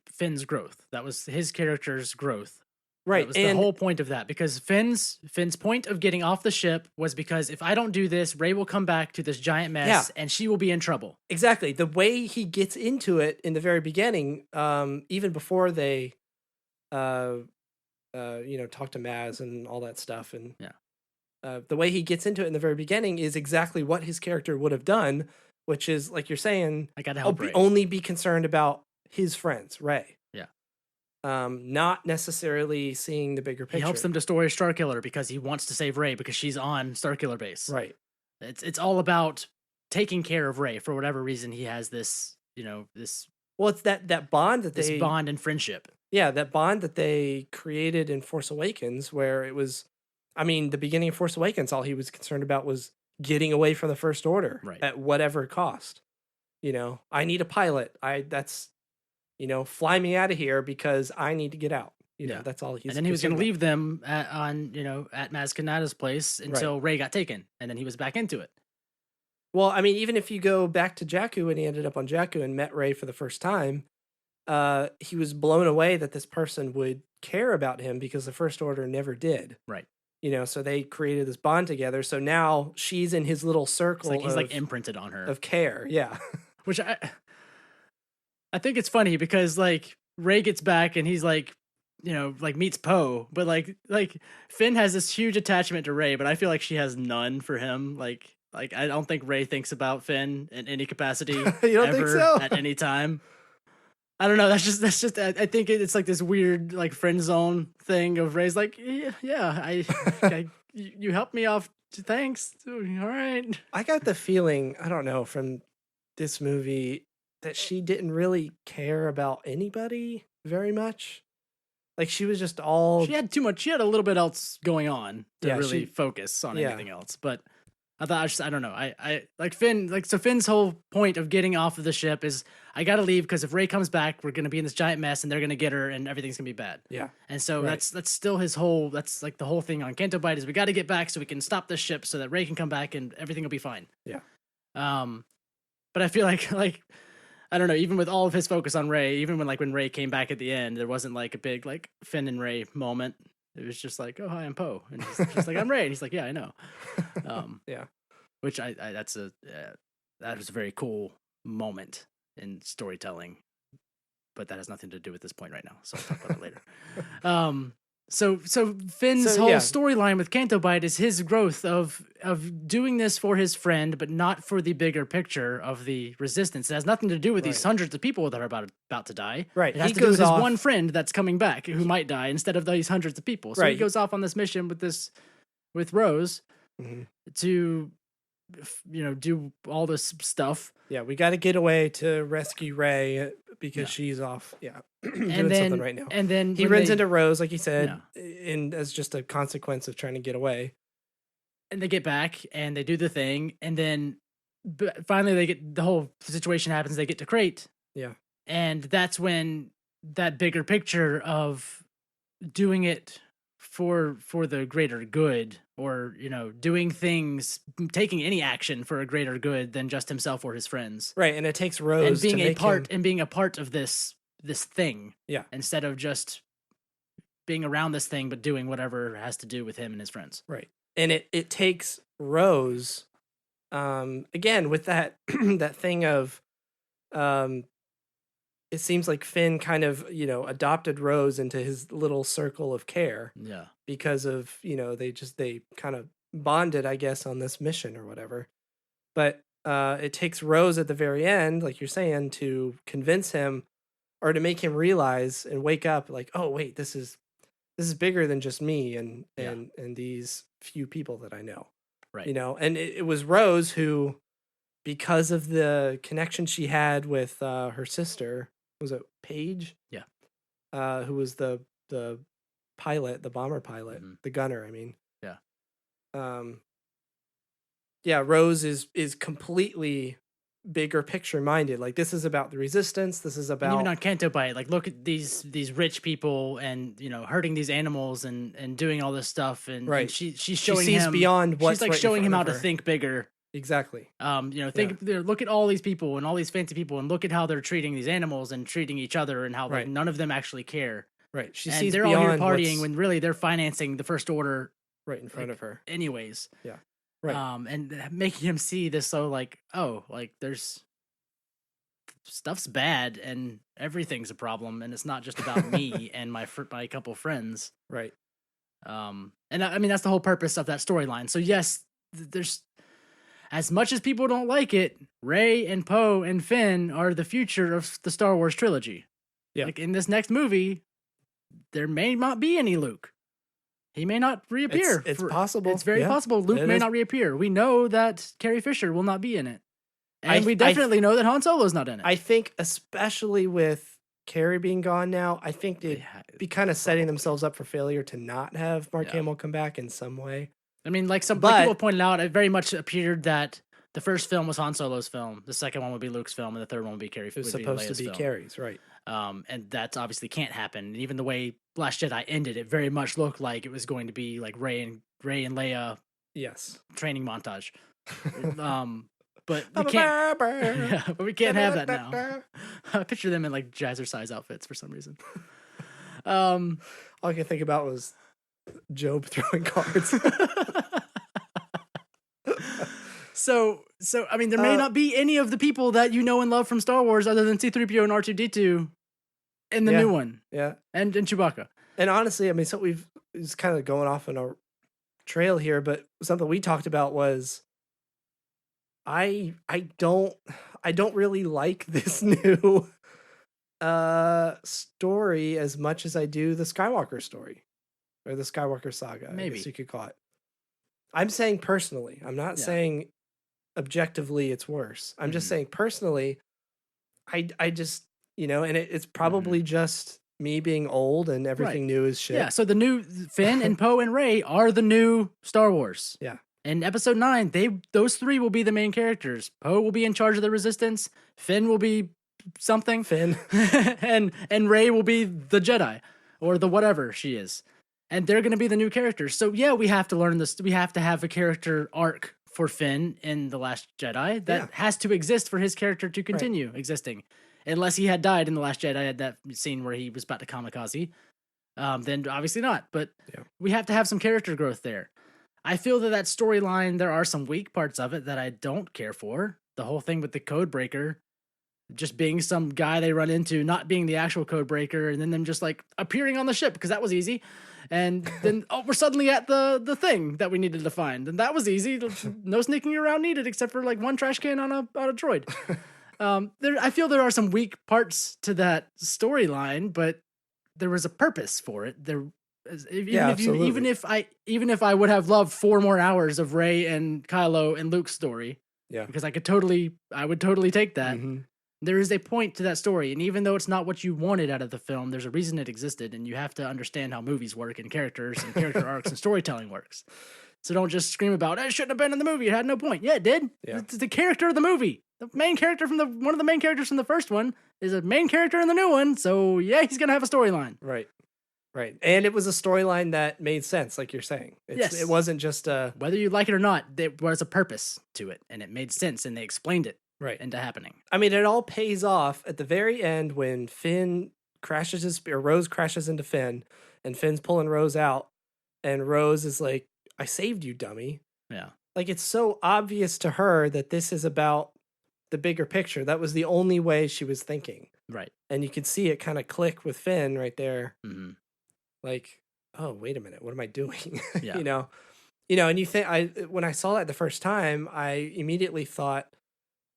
[SPEAKER 2] Finn's growth. That was his character's growth,
[SPEAKER 3] Right.
[SPEAKER 2] That was the whole point of that, because Finn's point of getting off the ship was because if I don't do this, Rey will come back to this giant mess and she will be in trouble.
[SPEAKER 3] Exactly. The way he gets into it in the very beginning, even before they, talk to Maz and all that stuff, and the way he gets into it in the very beginning is exactly what his character would have done, which is, like you're saying,
[SPEAKER 2] I gotta help Rey.
[SPEAKER 3] Only be concerned about his friends, Rey.
[SPEAKER 2] Yeah.
[SPEAKER 3] Not necessarily seeing the bigger picture.
[SPEAKER 2] He helps them destroy Starkiller because he wants to save Rey because she's on Starkiller base.
[SPEAKER 3] Right.
[SPEAKER 2] It's all about taking care of Rey for whatever reason. He has this, this.
[SPEAKER 3] Well, it's that bond that
[SPEAKER 2] this bond and friendship.
[SPEAKER 3] Yeah, that bond that they created in Force Awakens, where it was, the beginning of Force Awakens, all he was concerned about was getting away from the First Order at whatever cost. I need a pilot. Fly me out of here because I need to get out. That's all he's.
[SPEAKER 2] And then he was going to leave them at Maz Kanata's place until Rey got taken, and then he was back into it.
[SPEAKER 3] Well, even if you go back to Jakku and he ended up on Jakku and met Rey for the first time, he was blown away that this person would care about him because the First Order never did.
[SPEAKER 2] Right.
[SPEAKER 3] So they created this bond together. So now she's in his little circle.
[SPEAKER 2] It's like he's imprinted on her
[SPEAKER 3] of care. Yeah.
[SPEAKER 2] Which I think it's funny because Rey gets back and he's meets Poe, but like Finn has this huge attachment to Rey, but I feel like she has none for him. Like I don't think Rey thinks about Finn in any capacity
[SPEAKER 3] you don't
[SPEAKER 2] ever
[SPEAKER 3] think so?
[SPEAKER 2] at any time. I don't know. That's just. I think it's like this weird friend zone thing of Rey's you helped me off. Thanks. All right.
[SPEAKER 3] I got the feeling, I don't know, from this movie that she didn't really care about anybody very much. Like she was just all.
[SPEAKER 2] She had too much. She had a little bit else going on to really focus on anything else, but. I don't know. I like Finn. So Finn's whole point of getting off of the ship is I got to leave because if Rey comes back, we're going to be in this giant mess and they're going to get her and everything's going to be bad.
[SPEAKER 3] Yeah.
[SPEAKER 2] And so that's still his whole, that's like the whole thing on Canto Bight is we got to get back so we can stop this ship so that Rey can come back and everything will be fine.
[SPEAKER 3] Yeah.
[SPEAKER 2] But I feel like I don't know, even with all of his focus on Rey, even when Rey came back at the end, there wasn't a big Finn and Rey moment. It was just oh, hi, I'm Poe. And he's just I'm Rey. And he's yeah, I know.
[SPEAKER 3] Yeah.
[SPEAKER 2] Which that was a very cool moment in storytelling. But that has nothing to do with this point right now. So I'll talk about it later. So Finn's whole storyline with Canto Bight is his growth of doing this for his friend, but not for the bigger picture of the resistance. It has nothing to do with these hundreds of people that are about to die.
[SPEAKER 3] Right.
[SPEAKER 2] It has to do with his one friend that's coming back who might die instead of these hundreds of people. So he goes off on this mission with Rose to do all this stuff.
[SPEAKER 3] Yeah, we got to get away to rescue Rey because she's off. Yeah. doing something right now.
[SPEAKER 2] And then
[SPEAKER 3] he runs into Rose, like you said, and as just a consequence of trying to get away.
[SPEAKER 2] And they get back and they do the thing, and then finally the whole situation happens. They get to Crate.
[SPEAKER 3] Yeah.
[SPEAKER 2] And that's when that bigger picture of doing it for the greater good, or doing things, taking any action for a greater good than just himself or his friends.
[SPEAKER 3] Right, and it takes Rose
[SPEAKER 2] and being
[SPEAKER 3] to
[SPEAKER 2] being a part of this thing.
[SPEAKER 3] Yeah.
[SPEAKER 2] Instead of just being around this thing, but doing whatever has to do with him and his friends.
[SPEAKER 3] Right. And it takes Rose, again, with that that thing of, it seems like Finn kind of, adopted Rose into his little circle of care.
[SPEAKER 2] Yeah.
[SPEAKER 3] Because of, they kind of bonded, I guess, on this mission or whatever. But it takes Rose at the very end, like you're saying, to convince him or to make him realize and wake up oh, wait, this is bigger than just me and these few people that I know.
[SPEAKER 2] Right.
[SPEAKER 3] And it was Rose who, because of the connection she had with her sister, was it Paige?
[SPEAKER 2] Yeah.
[SPEAKER 3] Who was the pilot, the bomber pilot, the gunner, I mean.
[SPEAKER 2] Yeah.
[SPEAKER 3] Yeah, Rose is completely bigger picture minded. This is about the resistance. This is about,
[SPEAKER 2] and even on Canto Bight, look at these rich people and hurting these animals and doing all this stuff, and she's showing
[SPEAKER 3] she sees
[SPEAKER 2] him
[SPEAKER 3] beyond what's
[SPEAKER 2] she's showing him how to think bigger.
[SPEAKER 3] Exactly.
[SPEAKER 2] Look at all these people and all these fancy people, and look at how they're treating these animals and treating each other, and how none of them actually care.
[SPEAKER 3] Right. She
[SPEAKER 2] and
[SPEAKER 3] sees
[SPEAKER 2] they're all here
[SPEAKER 3] beyond
[SPEAKER 2] partying
[SPEAKER 3] what's
[SPEAKER 2] when really they're financing the First Order
[SPEAKER 3] right in front of her.
[SPEAKER 2] anyways.
[SPEAKER 3] Yeah. Right.
[SPEAKER 2] And making him see this, so like, oh, like there's stuff's bad and everything's a problem, and it's not just about me and my couple friends.
[SPEAKER 3] Right.
[SPEAKER 2] And I mean that's the whole purpose of that storyline. So yes, there's, as much as people don't like it, Rey and Poe and Finn are the future of the Star Wars trilogy.
[SPEAKER 3] Yeah.
[SPEAKER 2] Like in this next movie, there may not be any Luke. He may not reappear.
[SPEAKER 3] It's possible.
[SPEAKER 2] It's very possible Luke may not reappear. We know that Carrie Fisher will not be in it. And we definitely know that Han Solo's not in it.
[SPEAKER 3] I think especially with Carrie being gone now, I think they'd be kind of setting themselves up for failure to not have Mark Hamill come back in some way.
[SPEAKER 2] I mean, like like people pointed out, it very much appeared that the first film was Han Solo's film, the second one would be Luke's film, and the third one would be Carrie. It was
[SPEAKER 3] supposed to be Carrie's, right?
[SPEAKER 2] And that obviously can't happen. And even the way Last Jedi ended, it very much looked like it was going to be like Rey and Leia, training montage. But we can't. But we can't have that now. I picture them in like jazzercise outfits for some reason.
[SPEAKER 3] All I could think about was Job throwing cards.
[SPEAKER 2] So I mean, there may not be any of the people that you know and love from Star Wars other than C-3PO and R2-D2 in the new one.
[SPEAKER 3] Yeah.
[SPEAKER 2] And Chewbacca. And
[SPEAKER 3] honestly, I mean, so we've just kind of going off on a trail here, but something we talked about was I don't really like this new story as much as I do the Skywalker story or the Skywalker saga. Maybe I guess you could call it. I'm saying personally. I'm not saying objectively it's worse. I'm just saying personally. I just and it's probably just me being old and everything new is shit.
[SPEAKER 2] Yeah. So the new Finn and Poe and Rey are the new Star Wars.
[SPEAKER 3] Yeah.
[SPEAKER 2] In Episode 9, those three will be the main characters. Poe will be in charge of the Resistance. Finn will be something. and Rey will be the Jedi or the whatever she is. And they're going to be the new characters. So yeah, we have to learn this. We have to have a character arc for Finn in The Last Jedi that has to exist for his character to continue existing. Unless he had died in The Last Jedi at that scene where he was about to kamikaze. Then obviously not. But we have to have some character growth there. I feel that storyline, there are some weak parts of it that I don't care for. The whole thing with the code breaker just being some guy they run into, not being the actual code breaker, and then them just like appearing on the ship because that was easy. And then we're suddenly at the thing that we needed to find, and that was easy. No sneaking around needed except for like one trash can on a droid. I feel there are some weak parts to that storyline, but there was a purpose for it. Even if I would have loved 4 more hours of Rey and Kylo and Luke's story, because I would totally take that. Mm-hmm. There is a point to that story, and even though it's not what you wanted out of the film, there's a reason it existed, and you have to understand how movies work and characters and character arcs and storytelling works. So don't just scream about it shouldn't have been in the movie. It had no point. Yeah, it did. Yeah. It's the character of the movie. The main character one of the main characters from the first one is a main character in the new one. So yeah, he's gonna have a storyline.
[SPEAKER 3] Right. And it was a storyline that made sense, like you're saying. It wasn't just
[SPEAKER 2] whether you like it or not, there was a purpose to it, and it made sense, and they explained it into happening.
[SPEAKER 3] I mean, it all pays off at the very end when Rose crashes into Finn, and Finn's pulling Rose out, and Rose is like, "I saved you, dummy."
[SPEAKER 2] Yeah.
[SPEAKER 3] Like, it's so obvious to her that this is about the bigger picture. That was the only way she was thinking.
[SPEAKER 2] Right.
[SPEAKER 3] And you could see it kind of click with Finn right there.
[SPEAKER 2] Mm-hmm.
[SPEAKER 3] Like, oh, wait a minute, what am I doing?
[SPEAKER 2] Yeah.
[SPEAKER 3] And you think when I saw that the first time, I immediately thought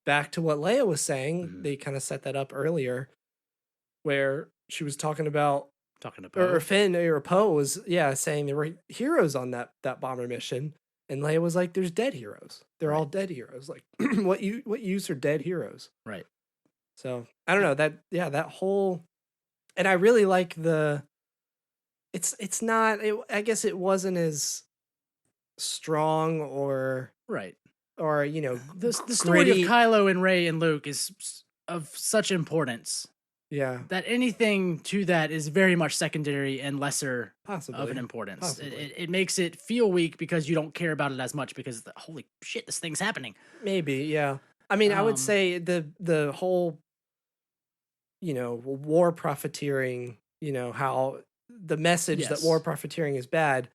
[SPEAKER 3] back to what Leia was saying. Mm-hmm. They kind of set that up earlier where she was talking to Poe. Or Finn or Poe was saying there were heroes on that bomber mission. And Leia was like, there's dead heroes. They're all dead heroes. Like, what use are dead heroes?
[SPEAKER 2] Right.
[SPEAKER 3] So I don't know that whole, and I really like it's not, I guess it wasn't as strong or
[SPEAKER 2] the story of Kylo and Rey and Luke is of such importance.
[SPEAKER 3] Yeah.
[SPEAKER 2] That anything to that is very much secondary and lesser of an importance. It makes it feel weak because you don't care about it as much because holy shit, this thing's happening.
[SPEAKER 3] Maybe, yeah. I mean, I would say the whole war profiteering you know, how the message that
[SPEAKER 2] Yes.
[SPEAKER 3] war profiteering is bad,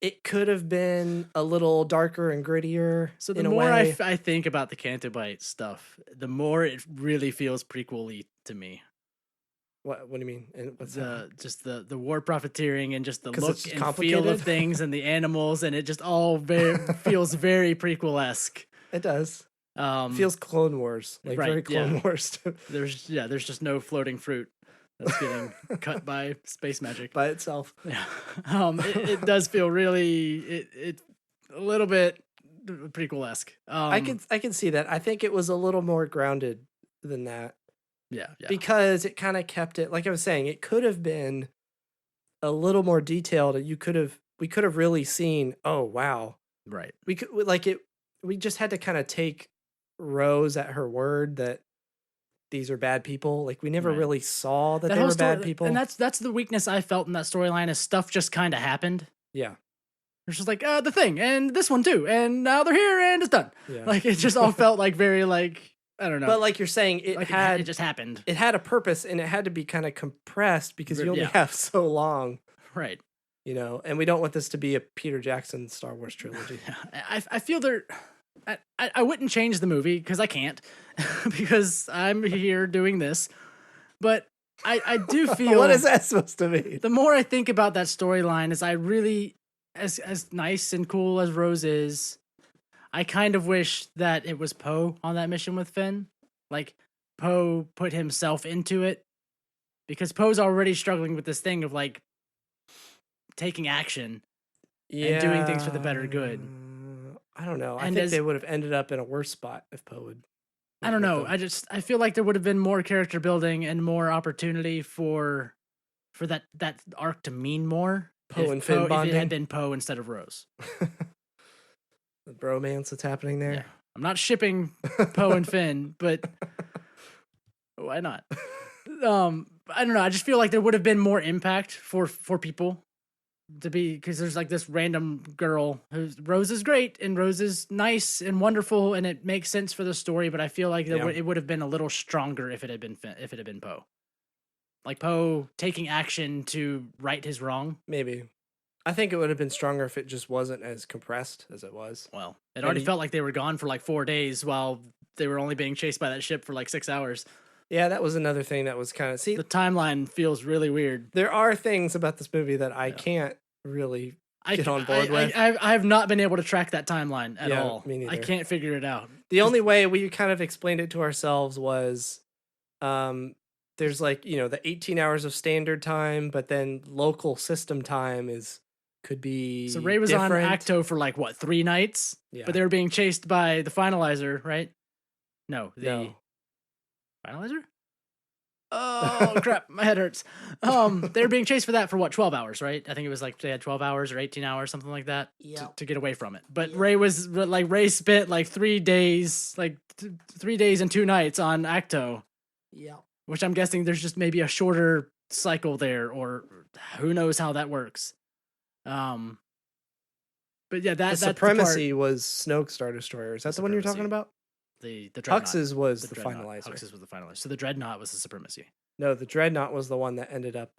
[SPEAKER 3] it could have been a little darker and grittier.
[SPEAKER 2] So the
[SPEAKER 3] in a
[SPEAKER 2] more
[SPEAKER 3] way.
[SPEAKER 2] I think about the Cantobite stuff, the more it really feels prequel-y to me.
[SPEAKER 3] What do you mean? And what's that?
[SPEAKER 2] Just the war profiteering and just the
[SPEAKER 3] 'Cause
[SPEAKER 2] look
[SPEAKER 3] it's
[SPEAKER 2] and feel
[SPEAKER 3] complicated?
[SPEAKER 2] of things and the animals, and it just all feels very prequel-esque.
[SPEAKER 3] It does. It feels Clone Wars, like
[SPEAKER 2] right,
[SPEAKER 3] very Clone
[SPEAKER 2] yeah.
[SPEAKER 3] Wars
[SPEAKER 2] There's just no floating fruit that's getting cut by space magic.
[SPEAKER 3] by itself.
[SPEAKER 2] Yeah. It does feel really it a little bit prequel-esque.
[SPEAKER 3] I can see that. I think it was a little more grounded than that
[SPEAKER 2] yeah.
[SPEAKER 3] because it kind of kept it, like I was saying, it could have been a little more detailed. We could have really seen, oh wow.
[SPEAKER 2] Right.
[SPEAKER 3] We just had to kind of take Rose at her word that these are bad people. Like we never
[SPEAKER 2] Right.
[SPEAKER 3] really saw that
[SPEAKER 2] That
[SPEAKER 3] they
[SPEAKER 2] whole
[SPEAKER 3] were bad
[SPEAKER 2] story-
[SPEAKER 3] people.
[SPEAKER 2] And that's the weakness I felt in that storyline is stuff just kind of happened.
[SPEAKER 3] Yeah.
[SPEAKER 2] It's just like the thing and this one too, and now they're here and it's done.
[SPEAKER 3] Yeah.
[SPEAKER 2] Like it just all felt like very like I don't know.
[SPEAKER 3] But like you're saying, it
[SPEAKER 2] it just happened.
[SPEAKER 3] It had a purpose and it had to be kind of compressed because you only
[SPEAKER 2] Yeah.
[SPEAKER 3] have so long,
[SPEAKER 2] Right.
[SPEAKER 3] you know, and we don't want this to be a Peter Jackson Star Wars trilogy.
[SPEAKER 2] I feel there. I wouldn't change the movie because I can't because I'm here doing this. But I do feel
[SPEAKER 3] What is that supposed to mean?
[SPEAKER 2] the more I think about that storyline, is I really as nice and cool as Rose is, I kind of wish that it was Poe on that mission with Finn. Like Poe put himself into it because Poe's already struggling with this thing of like taking action and doing things for the better good.
[SPEAKER 3] I don't know. I
[SPEAKER 2] And
[SPEAKER 3] think
[SPEAKER 2] as-
[SPEAKER 3] they would have ended up in a worse spot if Poe would.
[SPEAKER 2] I don't know.
[SPEAKER 3] with them.
[SPEAKER 2] I feel like there would have been more character building and more opportunity for that arc to mean more.
[SPEAKER 3] Poe and Finn
[SPEAKER 2] if it
[SPEAKER 3] bonding?
[SPEAKER 2] had been Poe instead of Rose.
[SPEAKER 3] The bromance that's happening there.
[SPEAKER 2] Yeah. I'm not shipping Poe and Finn, but why not? I don't know. I just feel like there would have been more impact for people to be because there's like this random girl who's Rose is great and Rose is nice and wonderful and it makes sense for the story, but I feel like it would have been a little stronger if it had been Poe. Like Poe taking action to right his wrong.
[SPEAKER 3] Maybe. I think it would have been stronger if it just wasn't as compressed as it was.
[SPEAKER 2] Well, it already felt like they were gone for like 4 days while they were only being chased by that ship for like 6 hours.
[SPEAKER 3] Yeah, that was another thing that was kind of... See,
[SPEAKER 2] The timeline feels really weird.
[SPEAKER 3] there are things about this movie that I can't really get on board with.
[SPEAKER 2] I have not been able to track that timeline at
[SPEAKER 3] Yeah,
[SPEAKER 2] all.
[SPEAKER 3] me neither.
[SPEAKER 2] I can't figure it out.
[SPEAKER 3] The only way we kind of explained it to ourselves was there's like, you know, the 18 hours of standard time, but then local system time could be
[SPEAKER 2] So Ray was
[SPEAKER 3] different.
[SPEAKER 2] on Acto for like what 3 nights,
[SPEAKER 3] Yeah.
[SPEAKER 2] but they were being chased by the Finalizer, right? No, the
[SPEAKER 3] No.
[SPEAKER 2] Finalizer. Oh crap, my head hurts. They were being chased for that for what 12 hours, right? I think it was like they had 12 hours or 18 hours, something like that, to get away from it. But Ray spent like 3 days, like 3 days and 2 nights on Acto.
[SPEAKER 3] Yeah.
[SPEAKER 2] Which I'm guessing there's just maybe a shorter cycle there, or who knows how that works. But yeah,
[SPEAKER 3] The Supremacy was Snoke's Star Destroyer. Is that the one you're talking
[SPEAKER 2] Supremacy.
[SPEAKER 3] about?
[SPEAKER 2] the Dreadnought.
[SPEAKER 3] Hux's was the
[SPEAKER 2] Dreadnought.
[SPEAKER 3] Finalizer.
[SPEAKER 2] Hux's was the Finalizer. So the Dreadnought was the Supremacy.
[SPEAKER 3] No, the Dreadnought was the one that ended up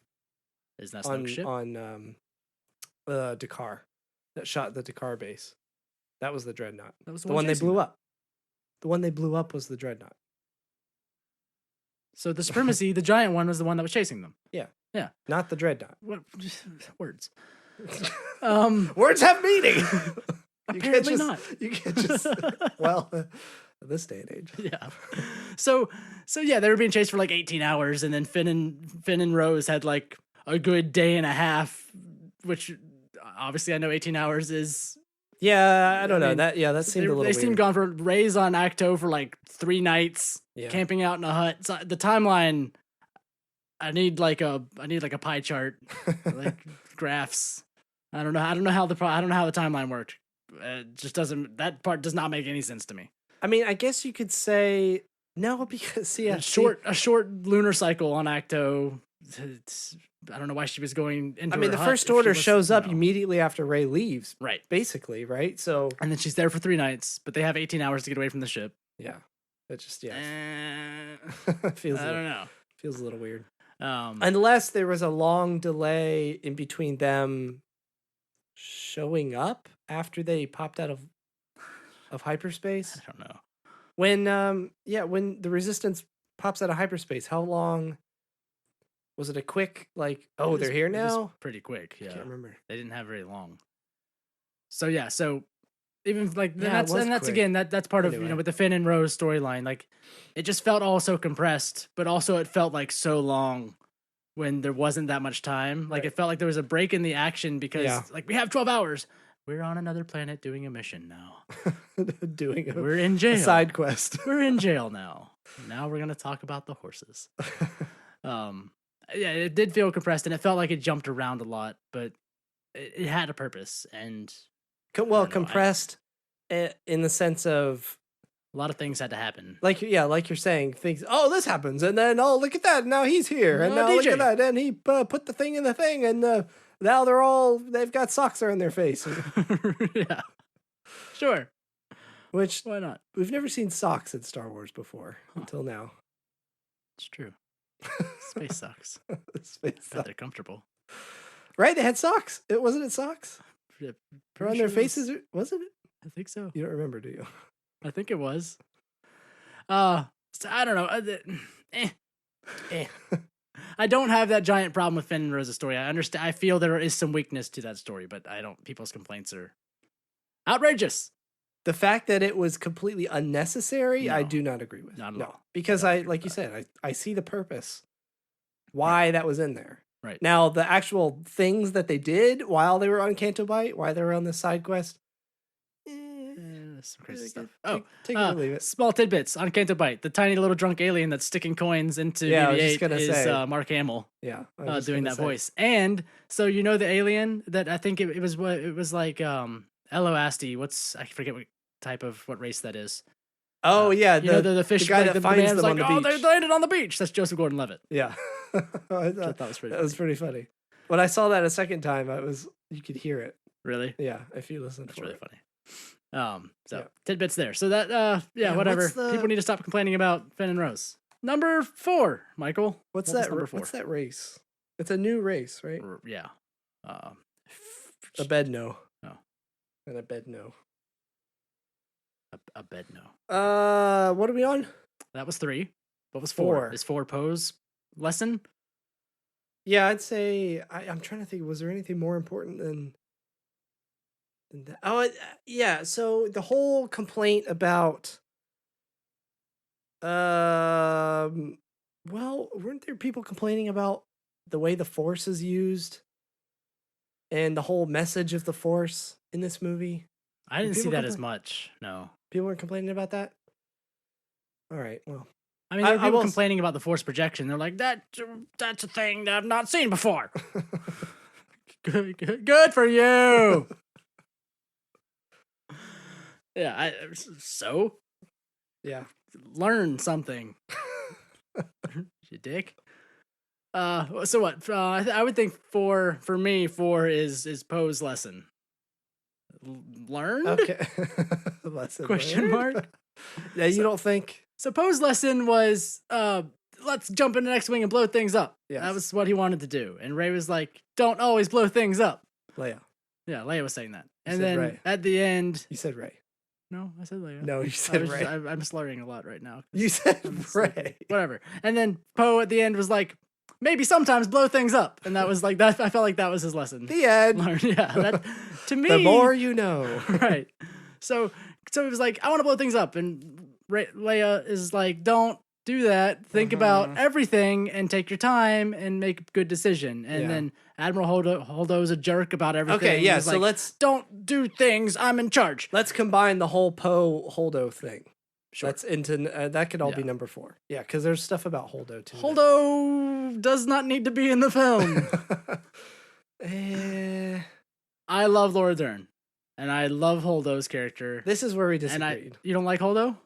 [SPEAKER 2] Isn't that
[SPEAKER 3] on
[SPEAKER 2] Snoke's ship?
[SPEAKER 3] Dakar. That shot the Dakar base. That was the Dreadnought.
[SPEAKER 2] That was
[SPEAKER 3] The one they
[SPEAKER 2] chasing
[SPEAKER 3] blew
[SPEAKER 2] them.
[SPEAKER 3] up. The one they blew up was the Dreadnought.
[SPEAKER 2] So the Supremacy, the giant one, was the one that was chasing them.
[SPEAKER 3] Not the Dreadnought.
[SPEAKER 2] What words?
[SPEAKER 3] Words have meaning.
[SPEAKER 2] Apparently not.
[SPEAKER 3] You can't just. Well, this day and age.
[SPEAKER 2] Yeah. So yeah, they were being chased for like 18 hours, and then Finn and Rose had like a good day and a half, which obviously I know 18 hours is.
[SPEAKER 3] Yeah, I don't know.
[SPEAKER 2] mean,
[SPEAKER 3] that seemed a little
[SPEAKER 2] They
[SPEAKER 3] weird.
[SPEAKER 2] seemed gone for Ray's on Acto for like 3 nights,
[SPEAKER 3] Yeah.
[SPEAKER 2] camping out in a hut. So the timeline, I need like a pie chart, like graphs. I don't know how the timeline worked. It just doesn't. That part does not make any sense to me.
[SPEAKER 3] I mean, I guess you could say no because
[SPEAKER 2] A short lunar cycle on Acto. I don't know why she was going into.
[SPEAKER 3] I mean,
[SPEAKER 2] her
[SPEAKER 3] the
[SPEAKER 2] hut
[SPEAKER 3] First
[SPEAKER 2] if she
[SPEAKER 3] Order
[SPEAKER 2] was-
[SPEAKER 3] shows up
[SPEAKER 2] no.
[SPEAKER 3] immediately after Ray leaves,
[SPEAKER 2] Right,
[SPEAKER 3] basically, right? So
[SPEAKER 2] and then she's there for 3 nights, but they have 18 hours to get away from the ship.
[SPEAKER 3] yeah, it just
[SPEAKER 2] Eh,
[SPEAKER 3] feels
[SPEAKER 2] I don't know.
[SPEAKER 3] feels a little weird. Unless there was a long delay in between them showing up after they popped out of hyperspace.
[SPEAKER 2] I don't know.
[SPEAKER 3] When the Resistance pops out of hyperspace, how long was it? A quick they're here
[SPEAKER 2] It was
[SPEAKER 3] now?
[SPEAKER 2] pretty quick. Yeah,
[SPEAKER 3] I can't remember.
[SPEAKER 2] They didn't have very long. So yeah, so even like
[SPEAKER 3] Yeah, it was
[SPEAKER 2] that's
[SPEAKER 3] quick.
[SPEAKER 2] again that's part of
[SPEAKER 3] Anyway.
[SPEAKER 2] with the Finn and Rose storyline. Like it just felt all so compressed, but also it felt like so long when there wasn't that much time. Like
[SPEAKER 3] Right.
[SPEAKER 2] it felt like there was a break in the action because
[SPEAKER 3] Yeah.
[SPEAKER 2] like we have 12 hours. We're on another planet doing a mission now.
[SPEAKER 3] Doing
[SPEAKER 2] We're in jail.
[SPEAKER 3] a side quest.
[SPEAKER 2] We're in jail now. Now we're gonna talk about the horses. Yeah, it did feel compressed, and it felt like it jumped around a lot, but it had a purpose, and
[SPEAKER 3] Compressed in the sense of
[SPEAKER 2] a lot of things had to happen.
[SPEAKER 3] like you're saying things. Oh, this happens, and then look at that. Now he's here, and now look
[SPEAKER 2] DJ.
[SPEAKER 3] at that, and he put the thing in the thing, and now they've got socks on their face,
[SPEAKER 2] Yeah, sure.
[SPEAKER 3] which
[SPEAKER 2] Why not?
[SPEAKER 3] we've never seen socks in Star Wars before until now.
[SPEAKER 2] It's true. Space sucks.
[SPEAKER 3] Space
[SPEAKER 2] Bet
[SPEAKER 3] socks.
[SPEAKER 2] they're comfortable.
[SPEAKER 3] Right? They had socks. It wasn't it socks
[SPEAKER 2] Yeah,
[SPEAKER 3] or
[SPEAKER 2] pretty
[SPEAKER 3] on
[SPEAKER 2] sure
[SPEAKER 3] their
[SPEAKER 2] it was-
[SPEAKER 3] faces? Wasn't it?
[SPEAKER 2] I think so.
[SPEAKER 3] You don't remember, do you?
[SPEAKER 2] I think it was. So I don't know.
[SPEAKER 3] Eh.
[SPEAKER 2] I don't have that giant problem with Finn and Rose's story. I understand. I feel there is some weakness to that story, but I don't. People's complaints are outrageous.
[SPEAKER 3] The fact that it was completely unnecessary, I
[SPEAKER 2] No.
[SPEAKER 3] do not agree with.
[SPEAKER 2] Not at all.
[SPEAKER 3] Because
[SPEAKER 2] I
[SPEAKER 3] I,
[SPEAKER 2] don't agree
[SPEAKER 3] like you
[SPEAKER 2] with
[SPEAKER 3] said, I see the purpose why that was in there.
[SPEAKER 2] Right.
[SPEAKER 3] Now, the actual things that they did while they were on Canto Bight, while they were on this side quest,
[SPEAKER 2] Some crazy
[SPEAKER 3] take
[SPEAKER 2] stuff.
[SPEAKER 3] it-
[SPEAKER 2] Oh,
[SPEAKER 3] take it or leave it.
[SPEAKER 2] small tidbits on Canto Bight. The tiny little drunk alien that's sticking coins into
[SPEAKER 3] Yeah, I was
[SPEAKER 2] BB-8
[SPEAKER 3] just gonna
[SPEAKER 2] is
[SPEAKER 3] say.
[SPEAKER 2] Mark Hamill
[SPEAKER 3] Yeah, I was just
[SPEAKER 2] doing
[SPEAKER 3] gonna
[SPEAKER 2] that
[SPEAKER 3] say.
[SPEAKER 2] voice. And so you know the alien that I think it was what it was like Eloasti. I forget what race that is.
[SPEAKER 3] Oh yeah,
[SPEAKER 2] You know the fish
[SPEAKER 3] guy
[SPEAKER 2] like,
[SPEAKER 3] that
[SPEAKER 2] the
[SPEAKER 3] finds
[SPEAKER 2] man's
[SPEAKER 3] them
[SPEAKER 2] like,
[SPEAKER 3] on the
[SPEAKER 2] they
[SPEAKER 3] beach.
[SPEAKER 2] landed on the beach. That's Joseph Gordon-Levitt.
[SPEAKER 3] Yeah, I thought
[SPEAKER 2] That was pretty.
[SPEAKER 3] that was pretty funny. When I saw that a second time, you could hear it.
[SPEAKER 2] Really.
[SPEAKER 3] Yeah, if you listen
[SPEAKER 2] That's
[SPEAKER 3] for
[SPEAKER 2] really
[SPEAKER 3] it.
[SPEAKER 2] funny. So
[SPEAKER 3] Yeah.
[SPEAKER 2] tidbits there. So that
[SPEAKER 3] Yeah,
[SPEAKER 2] whatever.
[SPEAKER 3] what's the-
[SPEAKER 2] People need to stop complaining about Finn and Rose. Number 4, Michael.
[SPEAKER 3] What's
[SPEAKER 2] What was
[SPEAKER 3] that?
[SPEAKER 2] number 4?
[SPEAKER 3] What's that race? It's a new race, right?
[SPEAKER 2] Yeah.
[SPEAKER 3] A bed no.
[SPEAKER 2] Oh.
[SPEAKER 3] And a bed no.
[SPEAKER 2] A bed no.
[SPEAKER 3] What are we on?
[SPEAKER 2] That was 3. What was 4?
[SPEAKER 3] 4.
[SPEAKER 2] Is 4 pose lesson?
[SPEAKER 3] Yeah, I'd say I'm trying to think. Was there anything more important than that? Oh, yeah. So the whole complaint about, well, weren't there people complaining about the way the Force is used and the whole message of the Force in this movie?
[SPEAKER 2] I didn't see
[SPEAKER 3] people
[SPEAKER 2] that as
[SPEAKER 3] complain-
[SPEAKER 2] much. No.
[SPEAKER 3] People weren't complaining about that. All right. Well,
[SPEAKER 2] I mean, there were
[SPEAKER 3] I
[SPEAKER 2] people
[SPEAKER 3] will s-
[SPEAKER 2] complaining about the force projection. They're like, that's a thing that I've not seen before. Good for you. Yeah. So
[SPEAKER 3] yeah.
[SPEAKER 2] learn something. You dick. So what? I would think for me, 4 is pose lesson. Learned?
[SPEAKER 3] Okay. Lesson
[SPEAKER 2] Question
[SPEAKER 3] learned.
[SPEAKER 2] mark.
[SPEAKER 3] Yeah, you don't think?
[SPEAKER 2] So pose lesson was let's jump in the next wing and blow things up.
[SPEAKER 3] Yes.
[SPEAKER 2] That was what he wanted to do. And Ray was like, don't always blow things up.
[SPEAKER 3] Leia.
[SPEAKER 2] Yeah, Leia was saying that.
[SPEAKER 3] You
[SPEAKER 2] And
[SPEAKER 3] said
[SPEAKER 2] then
[SPEAKER 3] Rey.
[SPEAKER 2] at the end,
[SPEAKER 3] You said Ray.
[SPEAKER 2] no, I said Leia.
[SPEAKER 3] No, you said Ray.
[SPEAKER 2] I'm slurring a lot right now.
[SPEAKER 3] You said
[SPEAKER 2] I'm just
[SPEAKER 3] Ray.
[SPEAKER 2] Whatever. And then Poe at the end was like, maybe sometimes blow things up. And that was like that. I felt like that was his lesson.
[SPEAKER 3] The end.
[SPEAKER 2] Learn. Yeah, that to me.
[SPEAKER 3] The more you know.
[SPEAKER 2] Right. So he was like, I want to blow things up, and Leia is like, don't do that. Think about everything and take your time and make a good decision. And
[SPEAKER 3] Yeah.
[SPEAKER 2] then Admiral Holdo's a jerk about everything.
[SPEAKER 3] Okay, yeah.
[SPEAKER 2] He's
[SPEAKER 3] So
[SPEAKER 2] like,
[SPEAKER 3] let's
[SPEAKER 2] don't do things. I'm in charge.
[SPEAKER 3] combine the whole Poe Holdo thing.
[SPEAKER 2] Sure.
[SPEAKER 3] That's into that could all be
[SPEAKER 2] Yeah.
[SPEAKER 3] number 4. Yeah, because there's stuff about Holdo too.
[SPEAKER 2] Holdo does not need to be in the film. I love Laura Dern, and I love Holdo's character.
[SPEAKER 3] This is where we
[SPEAKER 2] And
[SPEAKER 3] disagreed.
[SPEAKER 2] you don't like Holdo?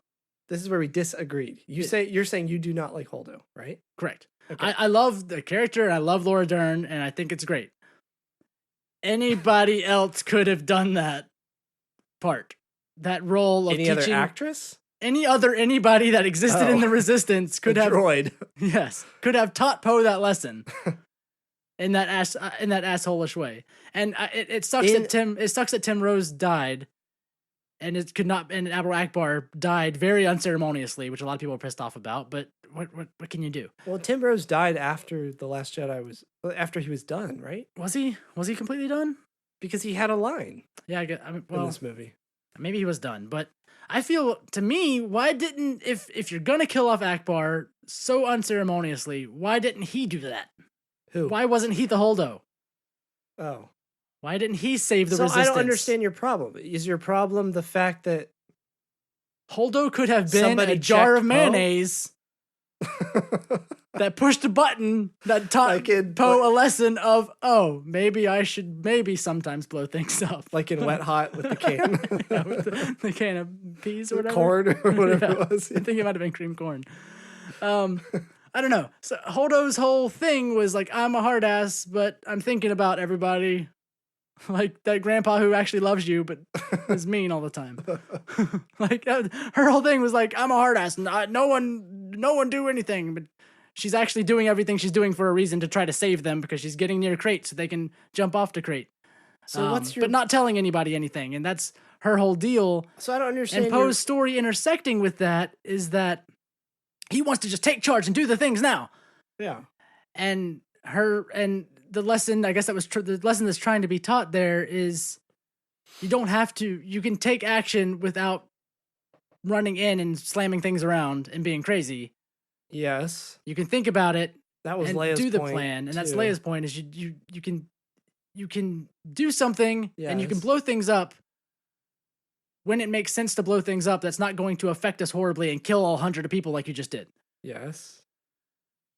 [SPEAKER 3] This is where we disagreed. You're saying you do not like Holdo, right?
[SPEAKER 2] Correct.
[SPEAKER 3] Okay.
[SPEAKER 2] I love the character, and I love Laura Dern, and I think it's great. Anybody else could have done that part, that role of
[SPEAKER 3] Any
[SPEAKER 2] teaching.
[SPEAKER 3] other actress?
[SPEAKER 2] anybody that existed in the Resistance could have
[SPEAKER 3] droid.
[SPEAKER 2] Yes, could have taught Poe that lesson in that asshole-ish way. And it sucks that Tim Rose died, and it could not. And Admiral Akbar died very unceremoniously, which a lot of people are pissed off about. But what can you do?
[SPEAKER 3] Well, Tim Rose died after The Last Jedi after he was done, right?
[SPEAKER 2] Was he completely done?
[SPEAKER 3] Because he had a line.
[SPEAKER 2] Yeah,
[SPEAKER 3] in this movie.
[SPEAKER 2] Maybe he was done, but I feel, to me, why didn't, if you're gonna kill off Akbar so unceremoniously, why didn't he do that?
[SPEAKER 3] Who?
[SPEAKER 2] Why wasn't he the Holdo?
[SPEAKER 3] Oh.
[SPEAKER 2] Why didn't he save the Resistance?
[SPEAKER 3] I don't understand your problem. Is your problem the fact that
[SPEAKER 2] Holdo could have been a jar of mayonnaise that pushed a button that taught Poe a lesson of, maybe I should sometimes blow things up.
[SPEAKER 3] Like in Wet Hot with the can.
[SPEAKER 2] Yeah, with the can of peas or whatever.
[SPEAKER 3] Corn or whatever it was.
[SPEAKER 2] I think it might have been cream corn. I don't know. So Holdo's whole thing was like, I'm a hard ass, but I'm thinking about everybody. Like that grandpa who actually loves you, but is mean all the time. Like her whole thing was like, I'm a hard ass. No one do anything, but she's actually doing everything she's doing for a reason, to try to save them, because she's getting near Crate so they can jump off to Crate. So but not telling anybody anything, and that's her whole deal.
[SPEAKER 3] So I don't understand.
[SPEAKER 2] And Poe's story intersecting with that is that he wants to just take charge and do the things now.
[SPEAKER 3] Yeah.
[SPEAKER 2] And the lesson, I guess that was the lesson that's trying to be taught there is, you don't have to. You can take action without running in and slamming things around and being crazy.
[SPEAKER 3] Yes.
[SPEAKER 2] You can think about it.
[SPEAKER 3] That was
[SPEAKER 2] and
[SPEAKER 3] Leia's
[SPEAKER 2] do the
[SPEAKER 3] point
[SPEAKER 2] plan, and
[SPEAKER 3] too.
[SPEAKER 2] that's Leia's point. Is you can do something, and you can
[SPEAKER 3] Yes.
[SPEAKER 2] blow things up when it makes sense to blow things up. That's not going to affect us horribly and kill 100 of people like you just did.
[SPEAKER 3] Yes.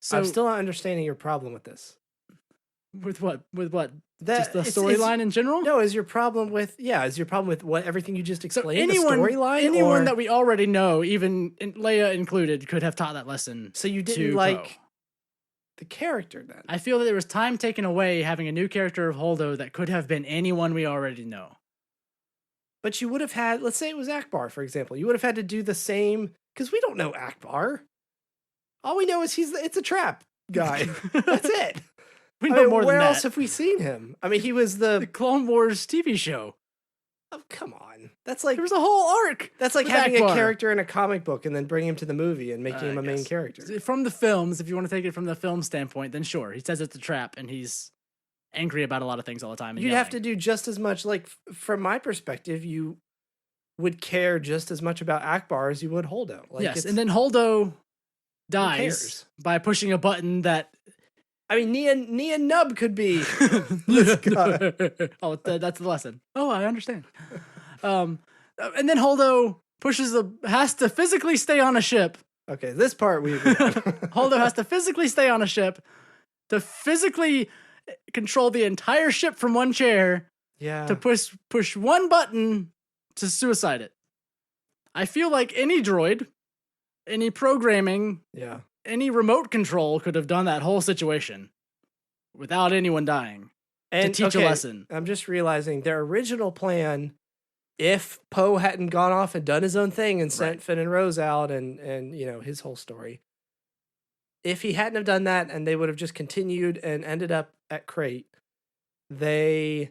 [SPEAKER 2] So
[SPEAKER 3] I'm still not understanding your problem with this.
[SPEAKER 2] With what?
[SPEAKER 3] That
[SPEAKER 2] just the storyline in general?
[SPEAKER 3] No, is your problem with what everything you just explained?
[SPEAKER 2] So anyone
[SPEAKER 3] or
[SPEAKER 2] that we already know, even Leia included, could have taught that lesson.
[SPEAKER 3] So you didn't
[SPEAKER 2] to
[SPEAKER 3] like
[SPEAKER 2] Poe.
[SPEAKER 3] the character then?
[SPEAKER 2] I feel that there was time taken away having a new character of Holdo that could have been anyone we already know.
[SPEAKER 3] But you would have had, let's say it was Akbar, for example. You would have had to do the same, because we don't know Akbar. All we know is it's a trap guy. That's it.
[SPEAKER 2] We know more than
[SPEAKER 3] where
[SPEAKER 2] that.
[SPEAKER 3] else have we seen him? I mean, he was
[SPEAKER 2] The Clone Wars TV show.
[SPEAKER 3] Oh, come on. That's like
[SPEAKER 2] There was a whole arc.
[SPEAKER 3] That's like
[SPEAKER 2] with
[SPEAKER 3] having
[SPEAKER 2] Akbar.
[SPEAKER 3] a character in a comic book and then bringing him to the movie and making him a main character.
[SPEAKER 2] From the films, if you want to take it from the film standpoint, then sure. He says it's a trap, and he's angry about a lot of things all the time. And
[SPEAKER 3] You'd have to do just as much, like, from my perspective, you would care just as much about Akbar as you would Holdo. Like,
[SPEAKER 2] yes, and then Holdo dies
[SPEAKER 3] cares?
[SPEAKER 2] by pushing a button that...
[SPEAKER 3] I mean, Nia Nub could be this guy.
[SPEAKER 2] Oh, that's the lesson. Oh, I understand. And then Holdo has to physically stay on a ship.
[SPEAKER 3] Okay, this part we agree on.
[SPEAKER 2] Holdo has to physically stay on a ship to physically control the entire ship from one chair.
[SPEAKER 3] Yeah.
[SPEAKER 2] To push one button to suicide it. I feel like any droid, any programming,
[SPEAKER 3] Yeah.
[SPEAKER 2] any remote control could have done that whole situation without anyone dying
[SPEAKER 3] And
[SPEAKER 2] to teach a lesson.
[SPEAKER 3] I'm just realizing their original plan, if Poe hadn't gone off and done his own thing and sent Finn and Rose out and you know, his whole story, if he hadn't have done that and they would have just continued and ended up at Crate, they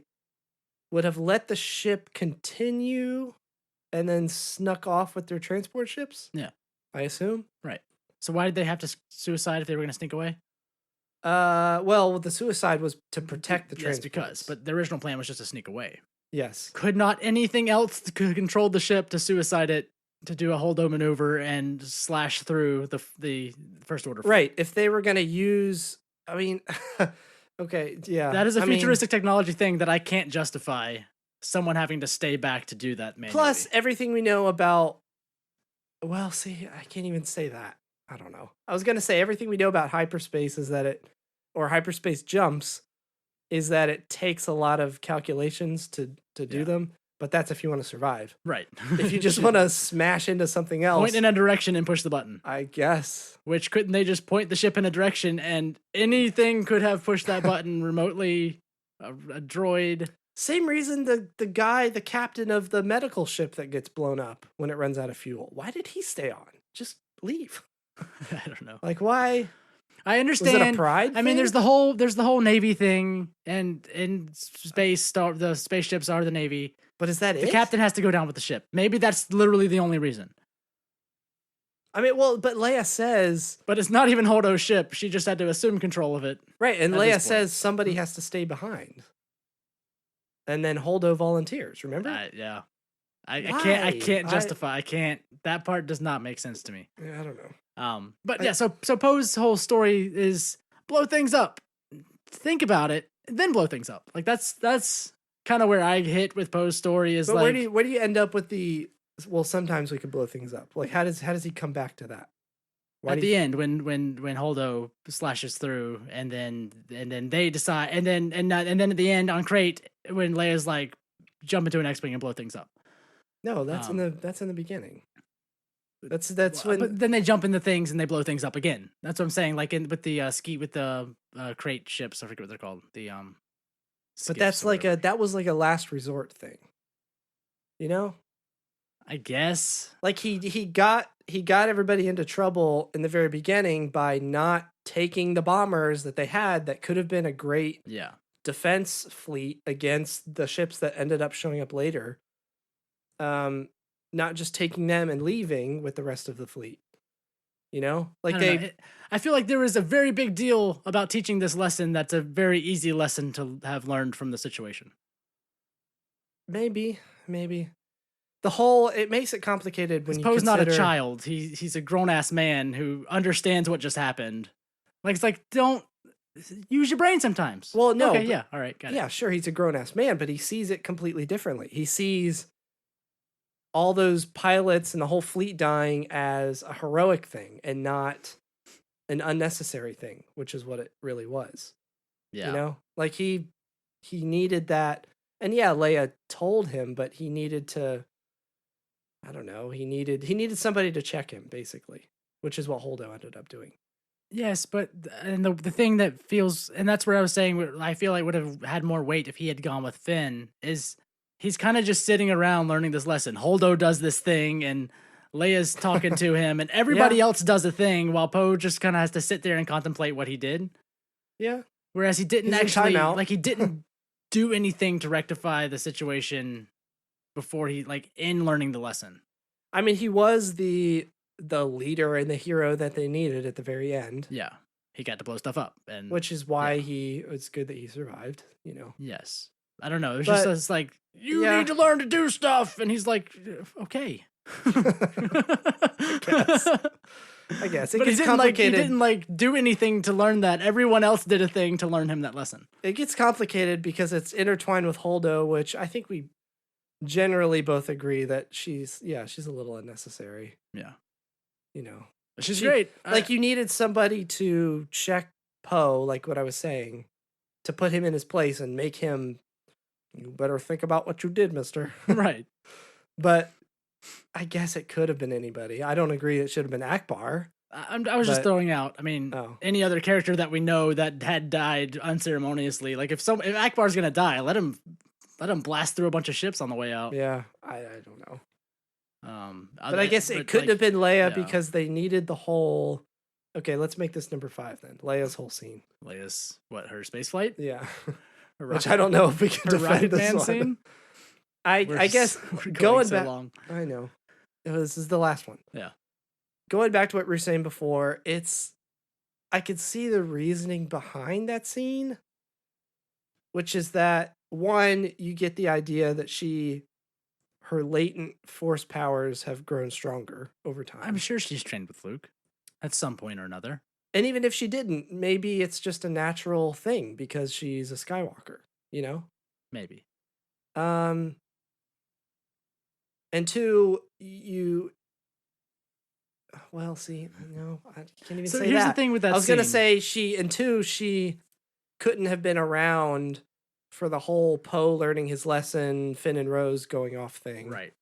[SPEAKER 3] would have let the ship continue and then snuck off with their transport ships?
[SPEAKER 2] Yeah.
[SPEAKER 3] I assume?
[SPEAKER 2] Right. So why did they have to suicide if they were going to sneak away?
[SPEAKER 3] Well, the suicide was to protect the
[SPEAKER 2] Yes,
[SPEAKER 3] transports.
[SPEAKER 2] but the original plan was just to sneak away.
[SPEAKER 3] Yes.
[SPEAKER 2] Could not anything else control the ship to suicide it, to do a Holdo maneuver and slash through the First Order fleet?
[SPEAKER 3] Right. If they were going to use, I mean, okay, yeah.
[SPEAKER 2] That is a futuristic technology thing that I can't justify someone having to stay back to do that manually.
[SPEAKER 3] Plus, everything we know about, well, see, I can't even say that. I don't know. I was going to say everything we know about hyperspace is that or hyperspace jumps, is that it takes a lot of calculations to do them. But that's if you want to survive.
[SPEAKER 2] Right.
[SPEAKER 3] If you just want to smash into something else.
[SPEAKER 2] Point in a direction and push the button.
[SPEAKER 3] I guess.
[SPEAKER 2] Which, couldn't they just point the ship in a direction and anything could have pushed that button remotely? A droid.
[SPEAKER 3] Same reason the captain of the medical ship that gets blown up when it runs out of fuel. Why did he stay on? Just leave.
[SPEAKER 2] I don't know.
[SPEAKER 3] Like, why?
[SPEAKER 2] I
[SPEAKER 3] Was
[SPEAKER 2] understand.
[SPEAKER 3] it a pride
[SPEAKER 2] I mean,
[SPEAKER 3] thing?
[SPEAKER 2] there's the whole Navy thing, and in space, the spaceships are the Navy.
[SPEAKER 3] But is that
[SPEAKER 2] The
[SPEAKER 3] it?
[SPEAKER 2] captain has to go down with the ship. Maybe that's literally the only reason.
[SPEAKER 3] I mean, well, but Leia says...
[SPEAKER 2] But it's not even Holdo's ship. She just had to assume control of it.
[SPEAKER 3] Right, and
[SPEAKER 2] at
[SPEAKER 3] Leia
[SPEAKER 2] this point.
[SPEAKER 3] says somebody has to stay behind. And then Holdo volunteers, remember?
[SPEAKER 2] Yeah. I
[SPEAKER 3] Why?
[SPEAKER 2] can't justify. I can't. That part does not make sense to me.
[SPEAKER 3] Yeah, I don't know.
[SPEAKER 2] But yeah, so Poe's whole story is blow things up. Think about it, then blow things up. Like that's kind of where I hit with Poe's story is
[SPEAKER 3] But
[SPEAKER 2] like
[SPEAKER 3] where do you end up with the... Well, sometimes we can blow things up. Like, how does he come back to that?
[SPEAKER 2] at the end when Holdo slashes through and then they decide and then at the end on Crate when Leia's like jump into an X-wing and blow things up.
[SPEAKER 3] No, that's in the beginning. That's when.
[SPEAKER 2] But then they jump into things and they blow things up again. That's what I'm saying. Like with the Crate ships, I forget what they're called. The
[SPEAKER 3] But that's like that was like a last resort thing. You know?
[SPEAKER 2] I guess.
[SPEAKER 3] Like he got everybody into trouble in the very beginning by not taking the bombers that they had that could have been a great defense fleet against the ships that ended up showing up later. Not just taking them and leaving with the rest of the fleet. You know? Like
[SPEAKER 2] I feel like there is a very big deal about teaching this lesson that's a very easy lesson to have learned from the situation.
[SPEAKER 3] Maybe. It makes it complicated when you
[SPEAKER 2] Poe's
[SPEAKER 3] consider...
[SPEAKER 2] not a child. He's a grown-ass man who understands what just happened. Like, it's like, don't... Use your brain sometimes.
[SPEAKER 3] Well, no.
[SPEAKER 2] Okay, yeah, all right, got it.
[SPEAKER 3] Yeah, sure, he's a grown-ass man, but he sees it completely differently. He sees all those pilots and the whole fleet dying as a heroic thing and not an unnecessary thing, which is what it really was.
[SPEAKER 2] Yeah.
[SPEAKER 3] You know? Like, he needed that... And yeah, Leia told him, but he needed to... I don't know. He needed somebody to check him, basically, which is what Holdo ended up doing.
[SPEAKER 2] Yes, but and the thing that feels, and that's where I was saying, I feel like would have had more weight if he had gone with Finn, is he's kind of just sitting around learning this lesson. Holdo does this thing, and Leia's talking to him, and everybody else does a thing, while Poe just kind of has to sit there and contemplate what he did.
[SPEAKER 3] Yeah.
[SPEAKER 2] Whereas he didn't
[SPEAKER 3] He's in timeout.
[SPEAKER 2] he didn't do anything to rectify the situation before he, in learning the lesson.
[SPEAKER 3] I mean, he was the leader and the hero that they needed at the very end.
[SPEAKER 2] Yeah. He got to blow stuff up.
[SPEAKER 3] Which is why it's good that he survived, you know.
[SPEAKER 2] Yes. I don't know. It was just it's like, you need to learn to do stuff. And he's like, okay.
[SPEAKER 3] I guess. It
[SPEAKER 2] But
[SPEAKER 3] gets
[SPEAKER 2] he
[SPEAKER 3] complicated.
[SPEAKER 2] He didn't do anything to learn that. Everyone else did a thing to learn him that lesson.
[SPEAKER 3] It gets complicated because it's intertwined with Holdo, which I think we generally both agree that she's a little unnecessary.
[SPEAKER 2] Yeah.
[SPEAKER 3] You know.
[SPEAKER 2] She's great.
[SPEAKER 3] You needed somebody to check Poe, like what I was saying, to put him in his place and make him, you better think about what you did, mister.
[SPEAKER 2] Right.
[SPEAKER 3] But I guess it could have been anybody. I don't agree it should have been Akbar.
[SPEAKER 2] I was just throwing out, any other character that we know that had died unceremoniously. Like, if Akbar's going to die, let him blast through a bunch of ships on the way out.
[SPEAKER 3] Yeah, I don't know. But I guess it couldn't have been Leia because they needed the whole... Okay, let's make this number 5 then. Leia's whole scene.
[SPEAKER 2] Leia's, her space flight?
[SPEAKER 3] Yeah. Which I don't know if we can defend this one.
[SPEAKER 2] Scene?
[SPEAKER 3] I guess going back...
[SPEAKER 2] long.
[SPEAKER 3] I know. This is the last one.
[SPEAKER 2] Yeah.
[SPEAKER 3] Going back to what we were saying before, I could see the reasoning behind that scene, which is that, one, you get the idea that her latent force powers have grown stronger over time.
[SPEAKER 2] I'm sure she's trained with Luke at some point or another.
[SPEAKER 3] And even if she didn't, maybe it's just a natural thing because she's a Skywalker, you know?
[SPEAKER 2] Maybe.
[SPEAKER 3] And two, well, see, no, I can't even say that.
[SPEAKER 2] So here's the thing with that
[SPEAKER 3] I was going to say she couldn't have been around for the whole Poe learning his lesson, Finn and Rose going off thing.
[SPEAKER 2] Right.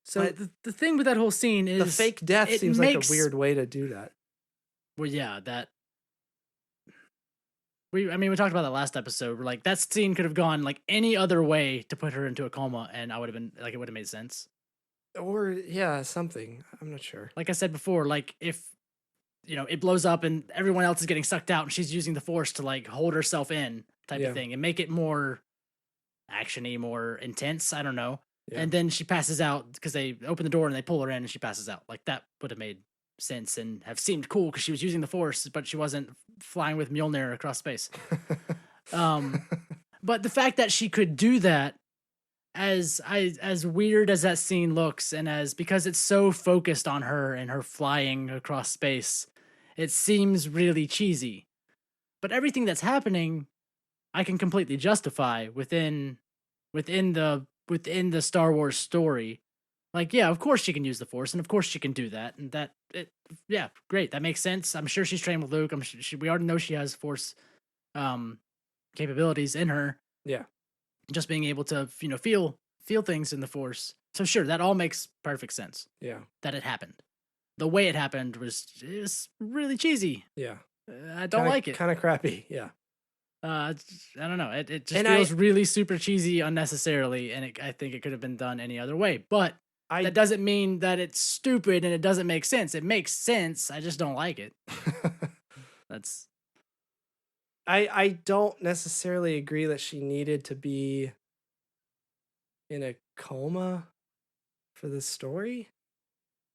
[SPEAKER 2] So the thing with that whole scene is...
[SPEAKER 3] The fake death seems like a weird way to do that.
[SPEAKER 2] Well, yeah, that... we talked about that last episode. Like that scene could have gone like any other way to put her into a coma, and I would have been like, it would have made sense.
[SPEAKER 3] Or yeah, something. I'm not sure.
[SPEAKER 2] Like I said before, like if it blows up and everyone else is getting sucked out, and she's using the Force to like hold herself in, type of thing, and make it more actiony, more intense. I don't know. Yeah. And then she passes out because they open the door and they pull her in, and she passes out. Like that would have made sense and have seemed cool because she was using the Force, but she wasn't flying with Mjolnir across space. But the fact that she could do that, as weird as that scene looks, and because it's so focused on her and her flying across space, it seems really cheesy. But everything that's happening, I can completely justify within the Star Wars story. Like, yeah, of course she can use the Force, and of course she can do that, and yeah, great, that makes sense. I'm sure she's trained with Luke. We already know she has Force capabilities in her.
[SPEAKER 3] Yeah,
[SPEAKER 2] just being able to feel things in the Force. So sure, that all makes perfect sense.
[SPEAKER 3] Yeah,
[SPEAKER 2] that it happened. The way it happened was really cheesy.
[SPEAKER 3] Yeah,
[SPEAKER 2] I don't like it.
[SPEAKER 3] Kind of crappy. Yeah.
[SPEAKER 2] I don't know. It just feels really super cheesy unnecessarily, and I think it could have been done any other way. But that doesn't mean that it's stupid and it doesn't make sense. It makes sense. I just don't like it. That's.
[SPEAKER 3] I don't necessarily agree that she needed to be in a coma for the story.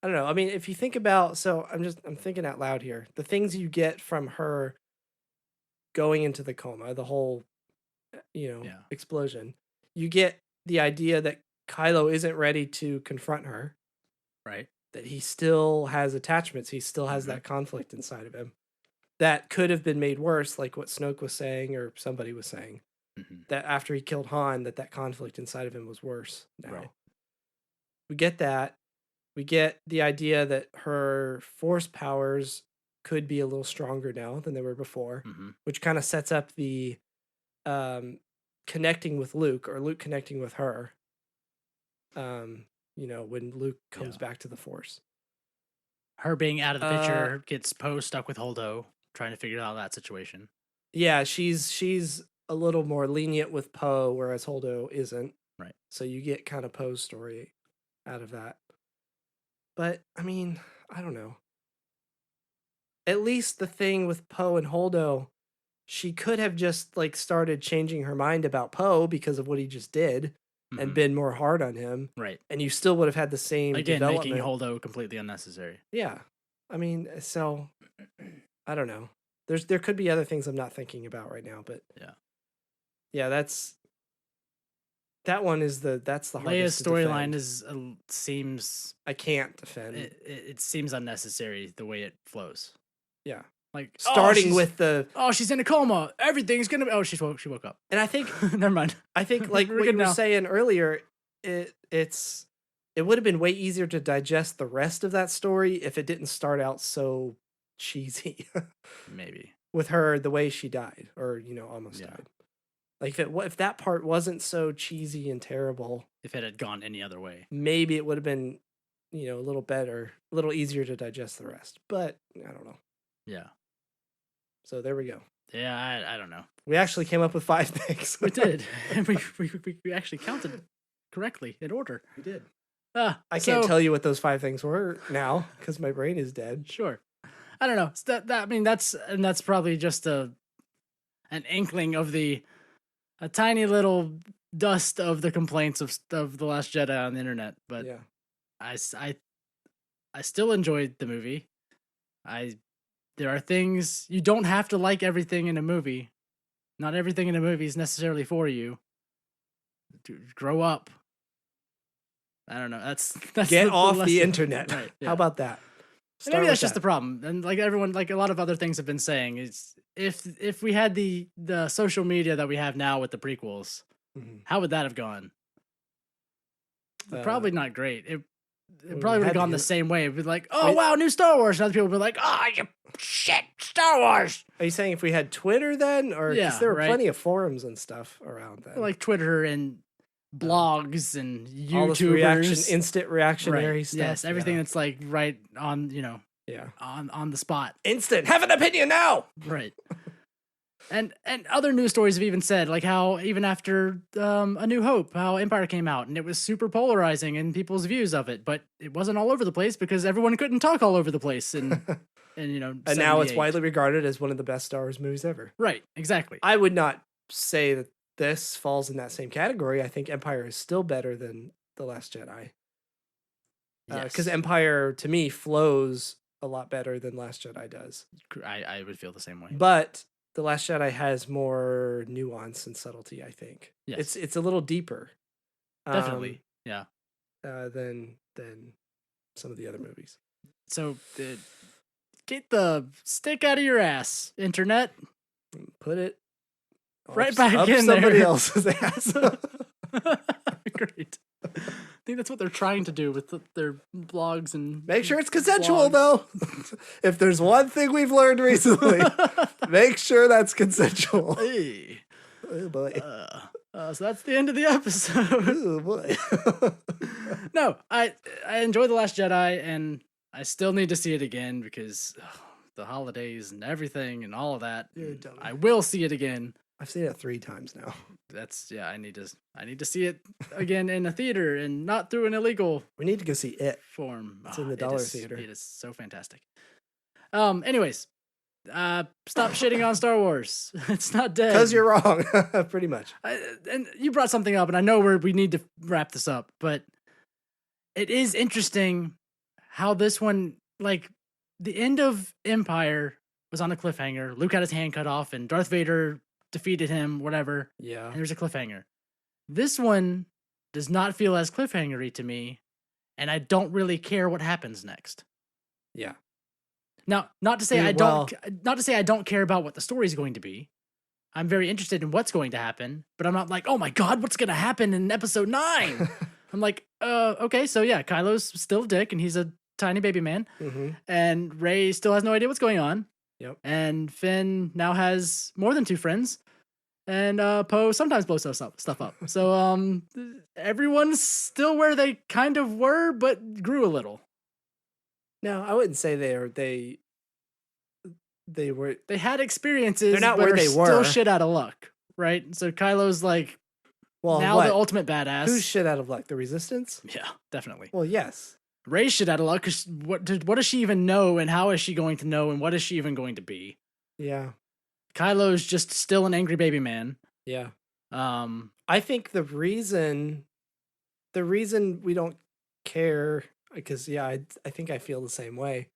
[SPEAKER 3] I don't know. I mean, if you think about, I'm thinking out loud here. The things you get from her going into the coma, the whole, explosion. You get the idea that Kylo isn't ready to confront her.
[SPEAKER 2] Right.
[SPEAKER 3] That he still has attachments. He still has that conflict inside of him. That could have been made worse, like what Snoke was saying or somebody was saying. Mm-hmm. That after he killed Han, that conflict inside of him was worse now. Right. We get that. We get the idea that her Force powers could be a little stronger now than they were before, which kind of sets up the connecting with Luke, or Luke connecting with her, when Luke comes back to the Force.
[SPEAKER 2] Her being out of the picture gets Poe stuck with Holdo, trying to figure out that situation.
[SPEAKER 3] Yeah, she's a little more lenient with Poe, whereas Holdo isn't.
[SPEAKER 2] Right.
[SPEAKER 3] So you get kind of Poe's story out of that. But, I mean, I don't know. At least the thing with Poe and Holdo, she could have just started changing her mind about Poe because of what he just did, and been more hard on him.
[SPEAKER 2] Right.
[SPEAKER 3] And you still would have had the same development.
[SPEAKER 2] Making Holdo completely unnecessary.
[SPEAKER 3] Yeah. I mean, so I don't know. There could be other things I'm not thinking about right now, but yeah, that one is that's the hardest.
[SPEAKER 2] Leia's storyline seems,
[SPEAKER 3] I can't defend.
[SPEAKER 2] It seems unnecessary the way it flows.
[SPEAKER 3] Yeah.
[SPEAKER 2] Like
[SPEAKER 3] starting with
[SPEAKER 2] she's in a coma. Everything's gonna. She woke up.
[SPEAKER 3] And I think
[SPEAKER 2] never mind.
[SPEAKER 3] I think like what you were saying earlier, it would have been way easier to digest the rest of that story if it didn't start out so cheesy.
[SPEAKER 2] Maybe
[SPEAKER 3] with her, the way she died, or almost died. Like if that part wasn't so cheesy and terrible,
[SPEAKER 2] if it had gone any other way,
[SPEAKER 3] maybe it would have been a little better, a little easier to digest the rest. But I don't know.
[SPEAKER 2] Yeah.
[SPEAKER 3] So there we go.
[SPEAKER 2] Yeah, I don't know.
[SPEAKER 3] We actually came up with 5 things.
[SPEAKER 2] We did. And we actually counted correctly in order.
[SPEAKER 3] We did. I can't tell you what those 5 things were now because my brain is dead.
[SPEAKER 2] Sure. I don't know. I mean, that's probably just an inkling of a tiny little dust of the complaints of The Last Jedi on the internet. But yeah. I still enjoyed the movie. There are things, you don't have to like everything in a movie. Not everything in a movie is necessarily for you. Grow up. I don't know. That's
[SPEAKER 3] get off the internet. Right, yeah. How about that?
[SPEAKER 2] Maybe that's just the problem. And like everyone, like a lot of other things have been saying, is if we had the social media that we have now with the prequels, how would that have gone? Probably not great. It probably would have gone the same way. It'd be like, oh, wow, new Star Wars. And other people would be like, oh, you shit, Star Wars.
[SPEAKER 3] Are you saying if we had Twitter then? Or because there were plenty of forums and stuff around then.
[SPEAKER 2] Like Twitter and blogs and YouTubers.
[SPEAKER 3] Instant reactionary stuff.
[SPEAKER 2] Yes, everything that's like right on, on the spot.
[SPEAKER 3] Instant. Have an opinion now.
[SPEAKER 2] Right. And other news stories have even said, like how even after A New Hope, how Empire came out and it was super polarizing in people's views of it, but it wasn't all over the place because everyone couldn't talk all over the place. And
[SPEAKER 3] And now it's
[SPEAKER 2] 78.
[SPEAKER 3] widely regarded as one of the best Star Wars movies ever.
[SPEAKER 2] Right, exactly.
[SPEAKER 3] I would not say that this falls in that same category. I think Empire is still better than The Last Jedi. Because Empire, to me, flows a lot better than Last Jedi does.
[SPEAKER 2] I would feel the same way.
[SPEAKER 3] But The Last Jedi has more nuance and subtlety, I think.
[SPEAKER 2] Yes.
[SPEAKER 3] It's a little deeper.
[SPEAKER 2] Definitely, yeah.
[SPEAKER 3] Than some of the other movies.
[SPEAKER 2] So get the stick out of your ass, internet.
[SPEAKER 3] Put it
[SPEAKER 2] right back
[SPEAKER 3] up
[SPEAKER 2] in
[SPEAKER 3] somebody
[SPEAKER 2] there.
[SPEAKER 3] else's ass.
[SPEAKER 2] Great. I think that's what they're trying to do with their blogs and
[SPEAKER 3] make sure it's consensual,
[SPEAKER 2] blogs.
[SPEAKER 3] though. If there's one thing we've learned recently, make sure that's consensual.
[SPEAKER 2] Hey.
[SPEAKER 3] Oh boy.
[SPEAKER 2] So that's the end of the episode.
[SPEAKER 3] Oh boy.
[SPEAKER 2] No, I enjoy The Last Jedi, and I still need to see it again because the holidays and everything and all of that. I will see it again.
[SPEAKER 3] I've seen it 3 times now.
[SPEAKER 2] I need to see it again in a theater and not through an illegal
[SPEAKER 3] We need to go see it.
[SPEAKER 2] form.
[SPEAKER 3] It's in the dollar theater.
[SPEAKER 2] It is so fantastic. Anyways, stop shitting on Star Wars. It's not dead.
[SPEAKER 3] Because you're wrong, pretty much.
[SPEAKER 2] And you brought something up, and I know we need to wrap this up, but it is interesting how this one, like, the end of Empire was on a cliffhanger. Luke had his hand cut off, and Darth Vader defeated him, whatever.
[SPEAKER 3] Yeah.
[SPEAKER 2] And there's a cliffhanger. This one does not feel as cliffhangery to me, and I don't really care what happens next.
[SPEAKER 3] Yeah.
[SPEAKER 2] Now, not to say I don't care about what the story is going to be. I'm very interested in what's going to happen, but I'm not like, oh my god, what's going to happen in episode 9? I'm like, okay, so yeah, Kylo's still a dick, and he's a tiny baby man, and Rey still has no idea what's going on.
[SPEAKER 3] Yep.
[SPEAKER 2] And Finn now has more than 2 friends, and Poe sometimes blows stuff up. So everyone's still where they kind of were, but grew a little. No,
[SPEAKER 3] I wouldn't say they were.
[SPEAKER 2] They had experiences.
[SPEAKER 3] They're not
[SPEAKER 2] but
[SPEAKER 3] where
[SPEAKER 2] are
[SPEAKER 3] they
[SPEAKER 2] still
[SPEAKER 3] were.
[SPEAKER 2] shit out of luck, right? So Kylo's like, now
[SPEAKER 3] what?
[SPEAKER 2] the ultimate badass.
[SPEAKER 3] Who's shit out of luck? The Resistance?
[SPEAKER 2] Yeah, definitely.
[SPEAKER 3] Well, yes.
[SPEAKER 2] Rey's shit out of luck because what does she even know, and how is she going to know, and what is she even going to be?
[SPEAKER 3] Yeah.
[SPEAKER 2] Kylo's just still an angry baby man.
[SPEAKER 3] Yeah. I think the reason we don't care, because I think I feel the same way.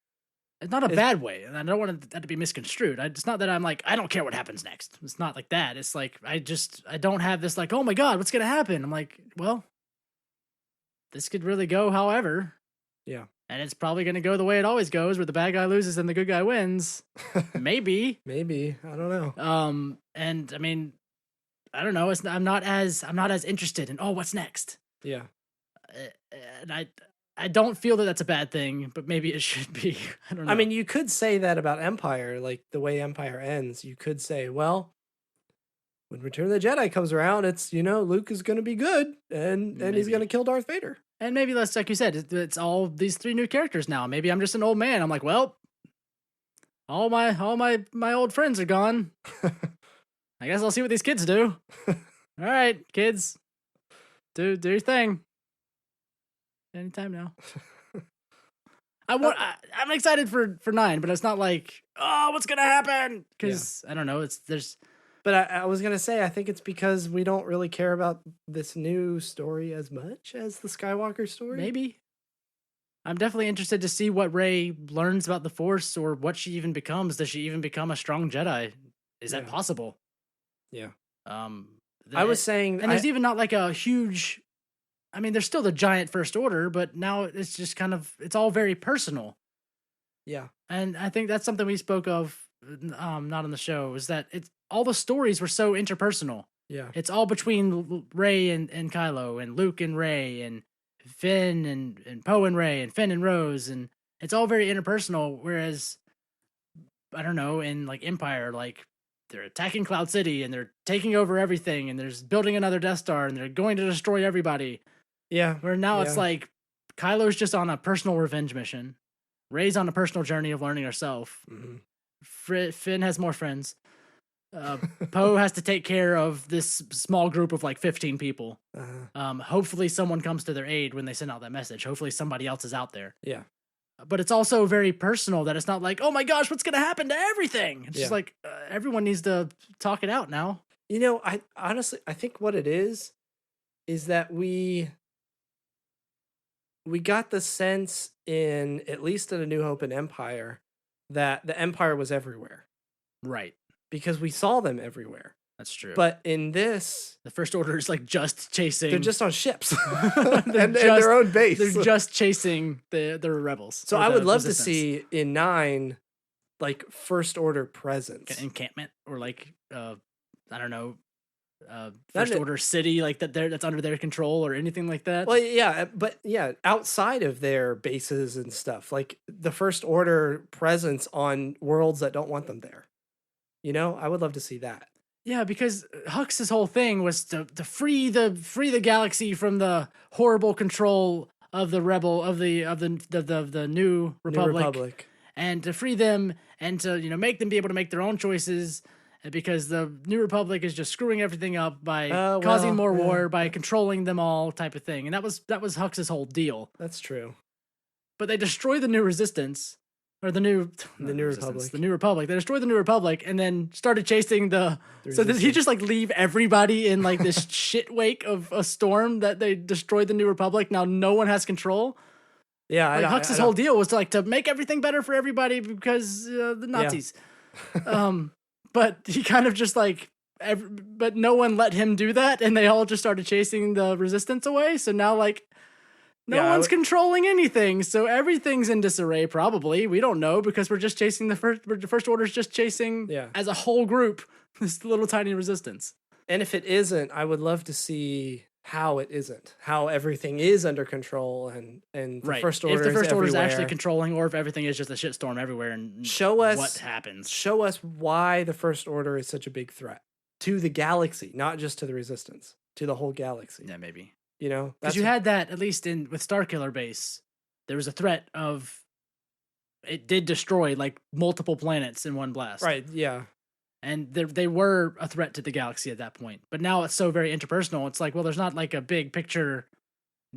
[SPEAKER 2] It's not a bad way, and I don't want that to be misconstrued. It's not that I'm like, I don't care what happens next. It's not like that. It's like I don't have this like, oh my god, what's gonna happen? I'm like, well, this could really go however.
[SPEAKER 3] Yeah.
[SPEAKER 2] And it's probably gonna go the way it always goes, where the bad guy loses and the good guy wins. Maybe.
[SPEAKER 3] Maybe. I don't know.
[SPEAKER 2] And I mean, I don't know. I'm not as interested in what's next.
[SPEAKER 3] Yeah.
[SPEAKER 2] And I don't feel that that's a bad thing, but maybe it should be. I don't know.
[SPEAKER 3] I mean, you could say that about Empire, like the way Empire ends. You could say, well, when Return of the Jedi comes around, it's, Luke is going to be good and he's going to kill Darth Vader.
[SPEAKER 2] And maybe that's like you said, it's all these 3 new characters now. Maybe I'm just an old man. I'm like, well, all my old friends are gone. I guess I'll see what these kids do. All right, kids, do your thing. Anytime now. I'm excited for 9, but it's not like, what's gonna happen? Because I don't know.
[SPEAKER 3] But I was gonna say, I think it's because we don't really care about this new story as much as the Skywalker story.
[SPEAKER 2] Maybe. I'm definitely interested to see what Rey learns about the Force, or what she even becomes. Does she even become a strong Jedi? Is that possible?
[SPEAKER 3] Yeah.
[SPEAKER 2] I
[SPEAKER 3] was saying,
[SPEAKER 2] and there's even not like a huge. I mean, there's still the giant First Order, but now it's just it's all very personal.
[SPEAKER 3] Yeah. And
[SPEAKER 2] I think that's something we spoke of, not on the show, is that all the stories were so interpersonal.
[SPEAKER 3] Yeah.
[SPEAKER 2] It's all between Rey and Kylo, and Luke and Rey, and Finn and Poe and Rey, and Finn and Rose, and it's all very interpersonal, whereas, I don't know, in like Empire, like, they're attacking Cloud City, and they're taking over everything, and there's building another Death Star, and they're going to destroy everybody.
[SPEAKER 3] Yeah.
[SPEAKER 2] Where now it's like Kylo's just on a personal revenge mission. Rey's on a personal journey of learning herself.
[SPEAKER 3] Mm-hmm.
[SPEAKER 2] Finn has more friends. Poe has to take care of this small group of like 15 people.
[SPEAKER 3] Uh-huh.
[SPEAKER 2] Hopefully someone comes to their aid when they send out that message. Hopefully somebody else is out there.
[SPEAKER 3] Yeah.
[SPEAKER 2] But it's also very personal that it's not like, oh my gosh, what's going to happen to everything? It's just
[SPEAKER 3] Yeah.
[SPEAKER 2] like everyone needs to talk it out now.
[SPEAKER 3] You know, I honestly, I think what it is that we got the sense in, at least in A New Hope and Empire, that the Empire was everywhere
[SPEAKER 2] Right.
[SPEAKER 3] because we saw them everywhere.
[SPEAKER 2] That's true.
[SPEAKER 3] But in this,
[SPEAKER 2] the First Order is like just chasing.
[SPEAKER 3] they're just on ships
[SPEAKER 2] They're
[SPEAKER 3] and their own base.
[SPEAKER 2] They're just chasing the rebels.
[SPEAKER 3] So
[SPEAKER 2] or
[SPEAKER 3] I
[SPEAKER 2] the
[SPEAKER 3] would love
[SPEAKER 2] resistance.
[SPEAKER 3] to see in 9, like First Order presence.
[SPEAKER 2] Encampment or like I don't know,
[SPEAKER 3] Not
[SPEAKER 2] First
[SPEAKER 3] a-
[SPEAKER 2] Order city like that. That's under their control or anything like that.
[SPEAKER 3] Well, yeah, but yeah, outside of their bases and stuff, like the First Order presence on worlds that don't want them there. You know, I would love to see that.
[SPEAKER 2] Yeah, because Hux's whole thing was to free the galaxy from the horrible control of the the new Republic,
[SPEAKER 3] New Republic.
[SPEAKER 2] and to free them and to make them be able to make their own choices, because the New Republic is just screwing everything up by causing more war, by controlling them all, type of thing. And that was Hux's whole deal.
[SPEAKER 3] That's true.
[SPEAKER 2] But they destroy the New Resistance. Or the New
[SPEAKER 3] Republic.
[SPEAKER 2] The New Republic. They destroyed the New Republic and then started chasing the so did he
[SPEAKER 3] Resistance.
[SPEAKER 2] just like leave everybody in like this shit wake of a storm that they destroyed the New Republic? Now no one has control.
[SPEAKER 3] Yeah,
[SPEAKER 2] Like Hux's whole deal was to make everything better for everybody because the Nazis. But he kind of just like, but no one let him do that, and they all just started chasing the Resistance away. So now like. No one's controlling anything, so everything's in disarray. Probably, we don't know because we're just chasing the First Order's just chasing as a whole group this little tiny Resistance.
[SPEAKER 3] And if it isn't, I would love to see how it isn't, how everything is under control, and the First Order.
[SPEAKER 2] If the First Order is actually
[SPEAKER 3] everywhere.
[SPEAKER 2] controlling, or if everything is just a shitstorm everywhere, and
[SPEAKER 3] Show us
[SPEAKER 2] what happens.
[SPEAKER 3] Show us why the First Order is such a big threat to the galaxy, not just to the Resistance, to the whole galaxy.
[SPEAKER 2] Yeah, maybe.
[SPEAKER 3] You know,
[SPEAKER 2] Because you had that, at least with Starkiller Base, there was a threat of it did destroy like multiple planets in one blast.
[SPEAKER 3] Right, yeah.
[SPEAKER 2] And they were a threat to the galaxy at that point. But now it's so very interpersonal. It's like, well, there's not like a big picture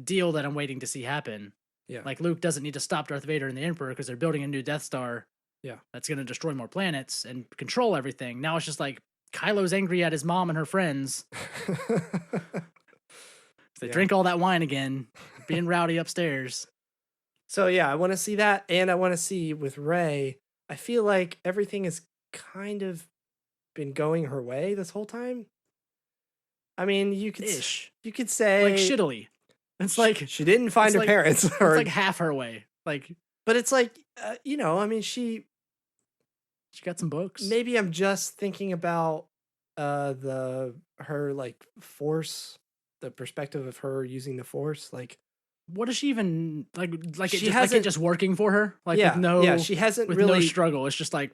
[SPEAKER 2] deal that I'm waiting to see happen.
[SPEAKER 3] Yeah.
[SPEAKER 2] Like Luke doesn't need to stop Darth Vader and the Emperor because they're building a new Death Star.
[SPEAKER 3] Yeah.
[SPEAKER 2] That's going to destroy more planets and control everything. Now it's just like Kylo's angry at his mom and her friends. They drink all that wine again, being rowdy upstairs.
[SPEAKER 3] So yeah, I want to see that, and I want to see with Rey. I feel like everything has kind of been going her way this whole time. I mean, you could say
[SPEAKER 2] like shittily. It's like
[SPEAKER 3] she didn't find her parents,
[SPEAKER 2] it's like half her way. Like,
[SPEAKER 3] but it's like I mean, she
[SPEAKER 2] got some books.
[SPEAKER 3] Maybe I'm just thinking about her like Force. The perspective of her using the Force, like,
[SPEAKER 2] what is she even like? Like
[SPEAKER 3] she
[SPEAKER 2] it
[SPEAKER 3] hasn't
[SPEAKER 2] just working for her, like
[SPEAKER 3] she hasn't
[SPEAKER 2] with
[SPEAKER 3] really
[SPEAKER 2] no struggle. It's just like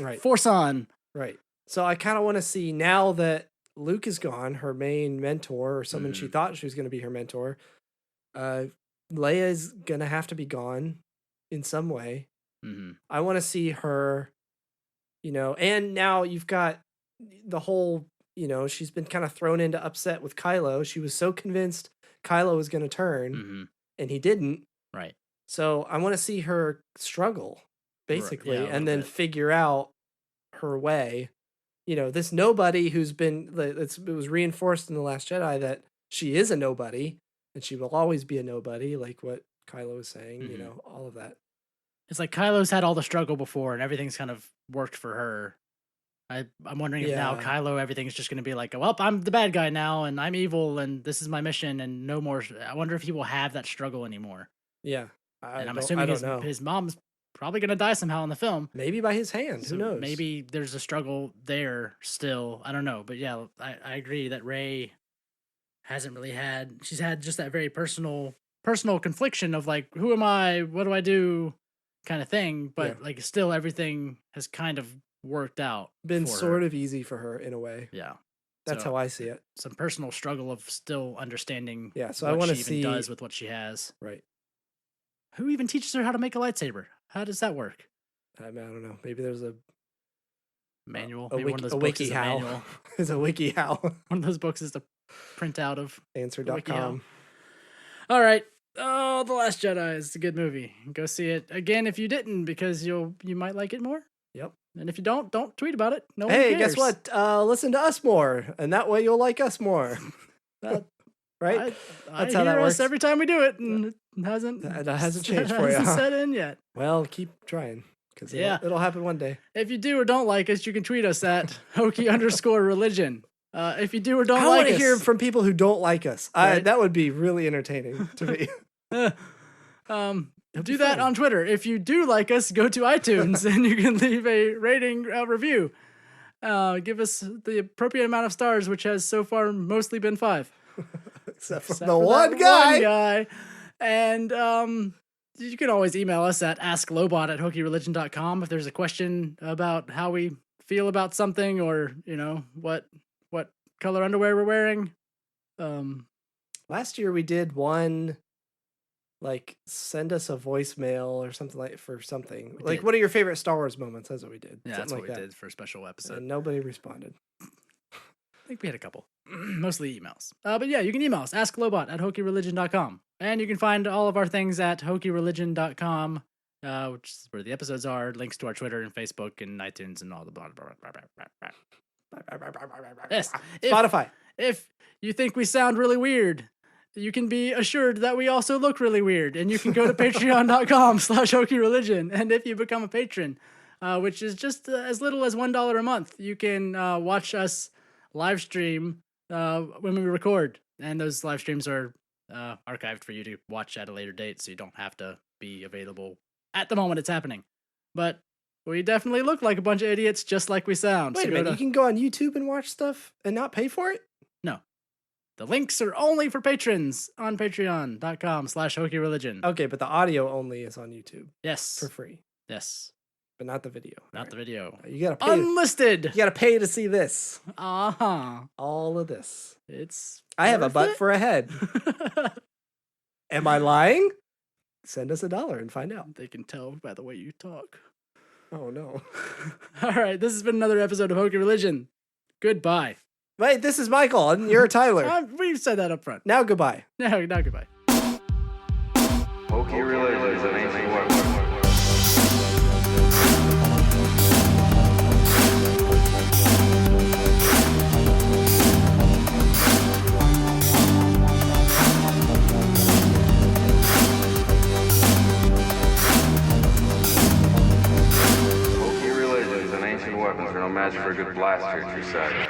[SPEAKER 3] right,
[SPEAKER 2] Force on,
[SPEAKER 3] right. So I kind of want to see now that Luke is gone, her main mentor or someone she thought she was going to be her mentor. Leia is gonna have to be gone in some way.
[SPEAKER 2] Mm-hmm.
[SPEAKER 3] I want to see her, and now you've got the whole. She's been kind of thrown into upset with Kylo. She was so convinced Kylo was going to turn, and he didn't.
[SPEAKER 2] Right.
[SPEAKER 3] So I want to see her struggle, basically, and then figure out her way. This nobody who's been. It was reinforced in The Last Jedi that she is a nobody, and she will always be a nobody, like what Kylo was saying. All of that.
[SPEAKER 2] It's like Kylo's had all the struggle before, and everything's kind of worked for her. I'm wondering if now Kylo, everything's just going to be like, well, I'm the bad guy now, and I'm evil, and this is my mission, and no more. I wonder if he will have that struggle anymore.
[SPEAKER 3] Yeah.
[SPEAKER 2] I'm assuming his mom's probably going to die somehow in the film.
[SPEAKER 3] Maybe by his hand.
[SPEAKER 2] So
[SPEAKER 3] who knows?
[SPEAKER 2] Maybe there's a struggle there still. I don't know. But yeah, I agree that Rey hasn't really had. She's had just that very personal confliction of like, who am I? What do I do? Kind of thing. But like, still, everything has kind of worked out.
[SPEAKER 3] Been sort of easy for her in a way.
[SPEAKER 2] Yeah.
[SPEAKER 3] That's how I see it.
[SPEAKER 2] Some personal struggle of still understanding
[SPEAKER 3] so I want to see
[SPEAKER 2] does with what she has.
[SPEAKER 3] Right.
[SPEAKER 2] Who even teaches her how to make a lightsaber? How does that work?
[SPEAKER 3] I don't know. Maybe there's a
[SPEAKER 2] manual.
[SPEAKER 3] A
[SPEAKER 2] Maybe one of those
[SPEAKER 3] a
[SPEAKER 2] books is a
[SPEAKER 3] WikiHow.
[SPEAKER 2] manual.
[SPEAKER 3] It's a WikiHow.
[SPEAKER 2] One of those books is to print out of.
[SPEAKER 3] Answer.com.
[SPEAKER 2] All right. Oh, The Last Jedi is a good movie. Go see it again if you didn't, because you might like it more.
[SPEAKER 3] Yep.
[SPEAKER 2] And if you don't tweet about it. No one
[SPEAKER 3] Hey,
[SPEAKER 2] cares.
[SPEAKER 3] guess what? Listen to us more, and that way you'll like us more. Right?
[SPEAKER 2] That's
[SPEAKER 3] how
[SPEAKER 2] I
[SPEAKER 3] that
[SPEAKER 2] hear us
[SPEAKER 3] works.
[SPEAKER 2] every time we do it, and it hasn't.
[SPEAKER 3] That hasn't changed for you,
[SPEAKER 2] hasn't
[SPEAKER 3] huh?
[SPEAKER 2] set in yet.
[SPEAKER 3] Well, keep trying, because it'll happen one day.
[SPEAKER 2] If you do or don't like us, you can tweet us at hokey_religion. If you do or don't
[SPEAKER 3] I
[SPEAKER 2] like
[SPEAKER 3] want to
[SPEAKER 2] us,
[SPEAKER 3] hear from people who don't like us.
[SPEAKER 2] Right?
[SPEAKER 3] That would be really entertaining to me.
[SPEAKER 2] do that on Twitter. If you do like us, go to iTunes and you can leave a rating review. Give us the appropriate amount of stars, which has so far mostly been 5.
[SPEAKER 3] Except for
[SPEAKER 2] Except
[SPEAKER 3] the
[SPEAKER 2] for
[SPEAKER 3] one
[SPEAKER 2] that
[SPEAKER 3] guy.
[SPEAKER 2] one guy. And you can always email us at asklobot@hokeyreligion.com if there's a question about how we feel about something, or what color underwear we're wearing.
[SPEAKER 3] Last year we did one, like, send us a voicemail or something for something.
[SPEAKER 2] We
[SPEAKER 3] Like,
[SPEAKER 2] did.
[SPEAKER 3] what are your favorite Star Wars moments? That's what we did.
[SPEAKER 2] Yeah,
[SPEAKER 3] Something
[SPEAKER 2] that's what
[SPEAKER 3] like
[SPEAKER 2] we
[SPEAKER 3] that.
[SPEAKER 2] did for a special episode.
[SPEAKER 3] And nobody responded.
[SPEAKER 2] I think we had a couple, mostly emails. But yeah, you can email us, asklobot@hokeyreligion.com. And you can find all of our things at hokeyreligion.com, which is where the episodes are, links to our Twitter and Facebook and iTunes and all the blah, blah, blah, blah, blah, blah. Yes.
[SPEAKER 3] Spotify.
[SPEAKER 2] If you think we sound really weird, you can be assured that we also look really weird. And you can go to patreon.com/hokeyreligion. And if you become a patron, which is just as little as $1 a month, you can watch us live stream when we record. And those live streams are archived for you to watch at a later date, so you don't have to be available at the moment it's happening. But we definitely look like a bunch of idiots, just like we sound.
[SPEAKER 3] Wait a minute, you can go on YouTube and watch stuff and not pay for it?
[SPEAKER 2] No. The links are only for patrons on patreon.com/hokeyreligion.
[SPEAKER 3] Okay, but the audio only is on YouTube
[SPEAKER 2] Yes.
[SPEAKER 3] for free,
[SPEAKER 2] Yes.
[SPEAKER 3] but not the video.
[SPEAKER 2] Not the video.
[SPEAKER 3] You gotta pay.
[SPEAKER 2] Unlisted.
[SPEAKER 3] You gotta pay to see this.
[SPEAKER 2] Uh-huh.
[SPEAKER 3] All of this.
[SPEAKER 2] It's
[SPEAKER 3] I have a
[SPEAKER 2] worth
[SPEAKER 3] butt
[SPEAKER 2] it?
[SPEAKER 3] for a head. Am I lying? Send us $1 and find out.
[SPEAKER 2] They can tell by the way you talk.
[SPEAKER 3] Oh no.
[SPEAKER 2] All right, this has been another episode of Hokey Religion. Goodbye.
[SPEAKER 3] Wait, this is Michael and you're Tyler.
[SPEAKER 2] We've said that up front.
[SPEAKER 3] Now goodbye.
[SPEAKER 2] No, not goodbye.
[SPEAKER 1] Hokey religion is an ancient weapon. Hokey religion is an ancient weapon, for no match for a good blaster at your side.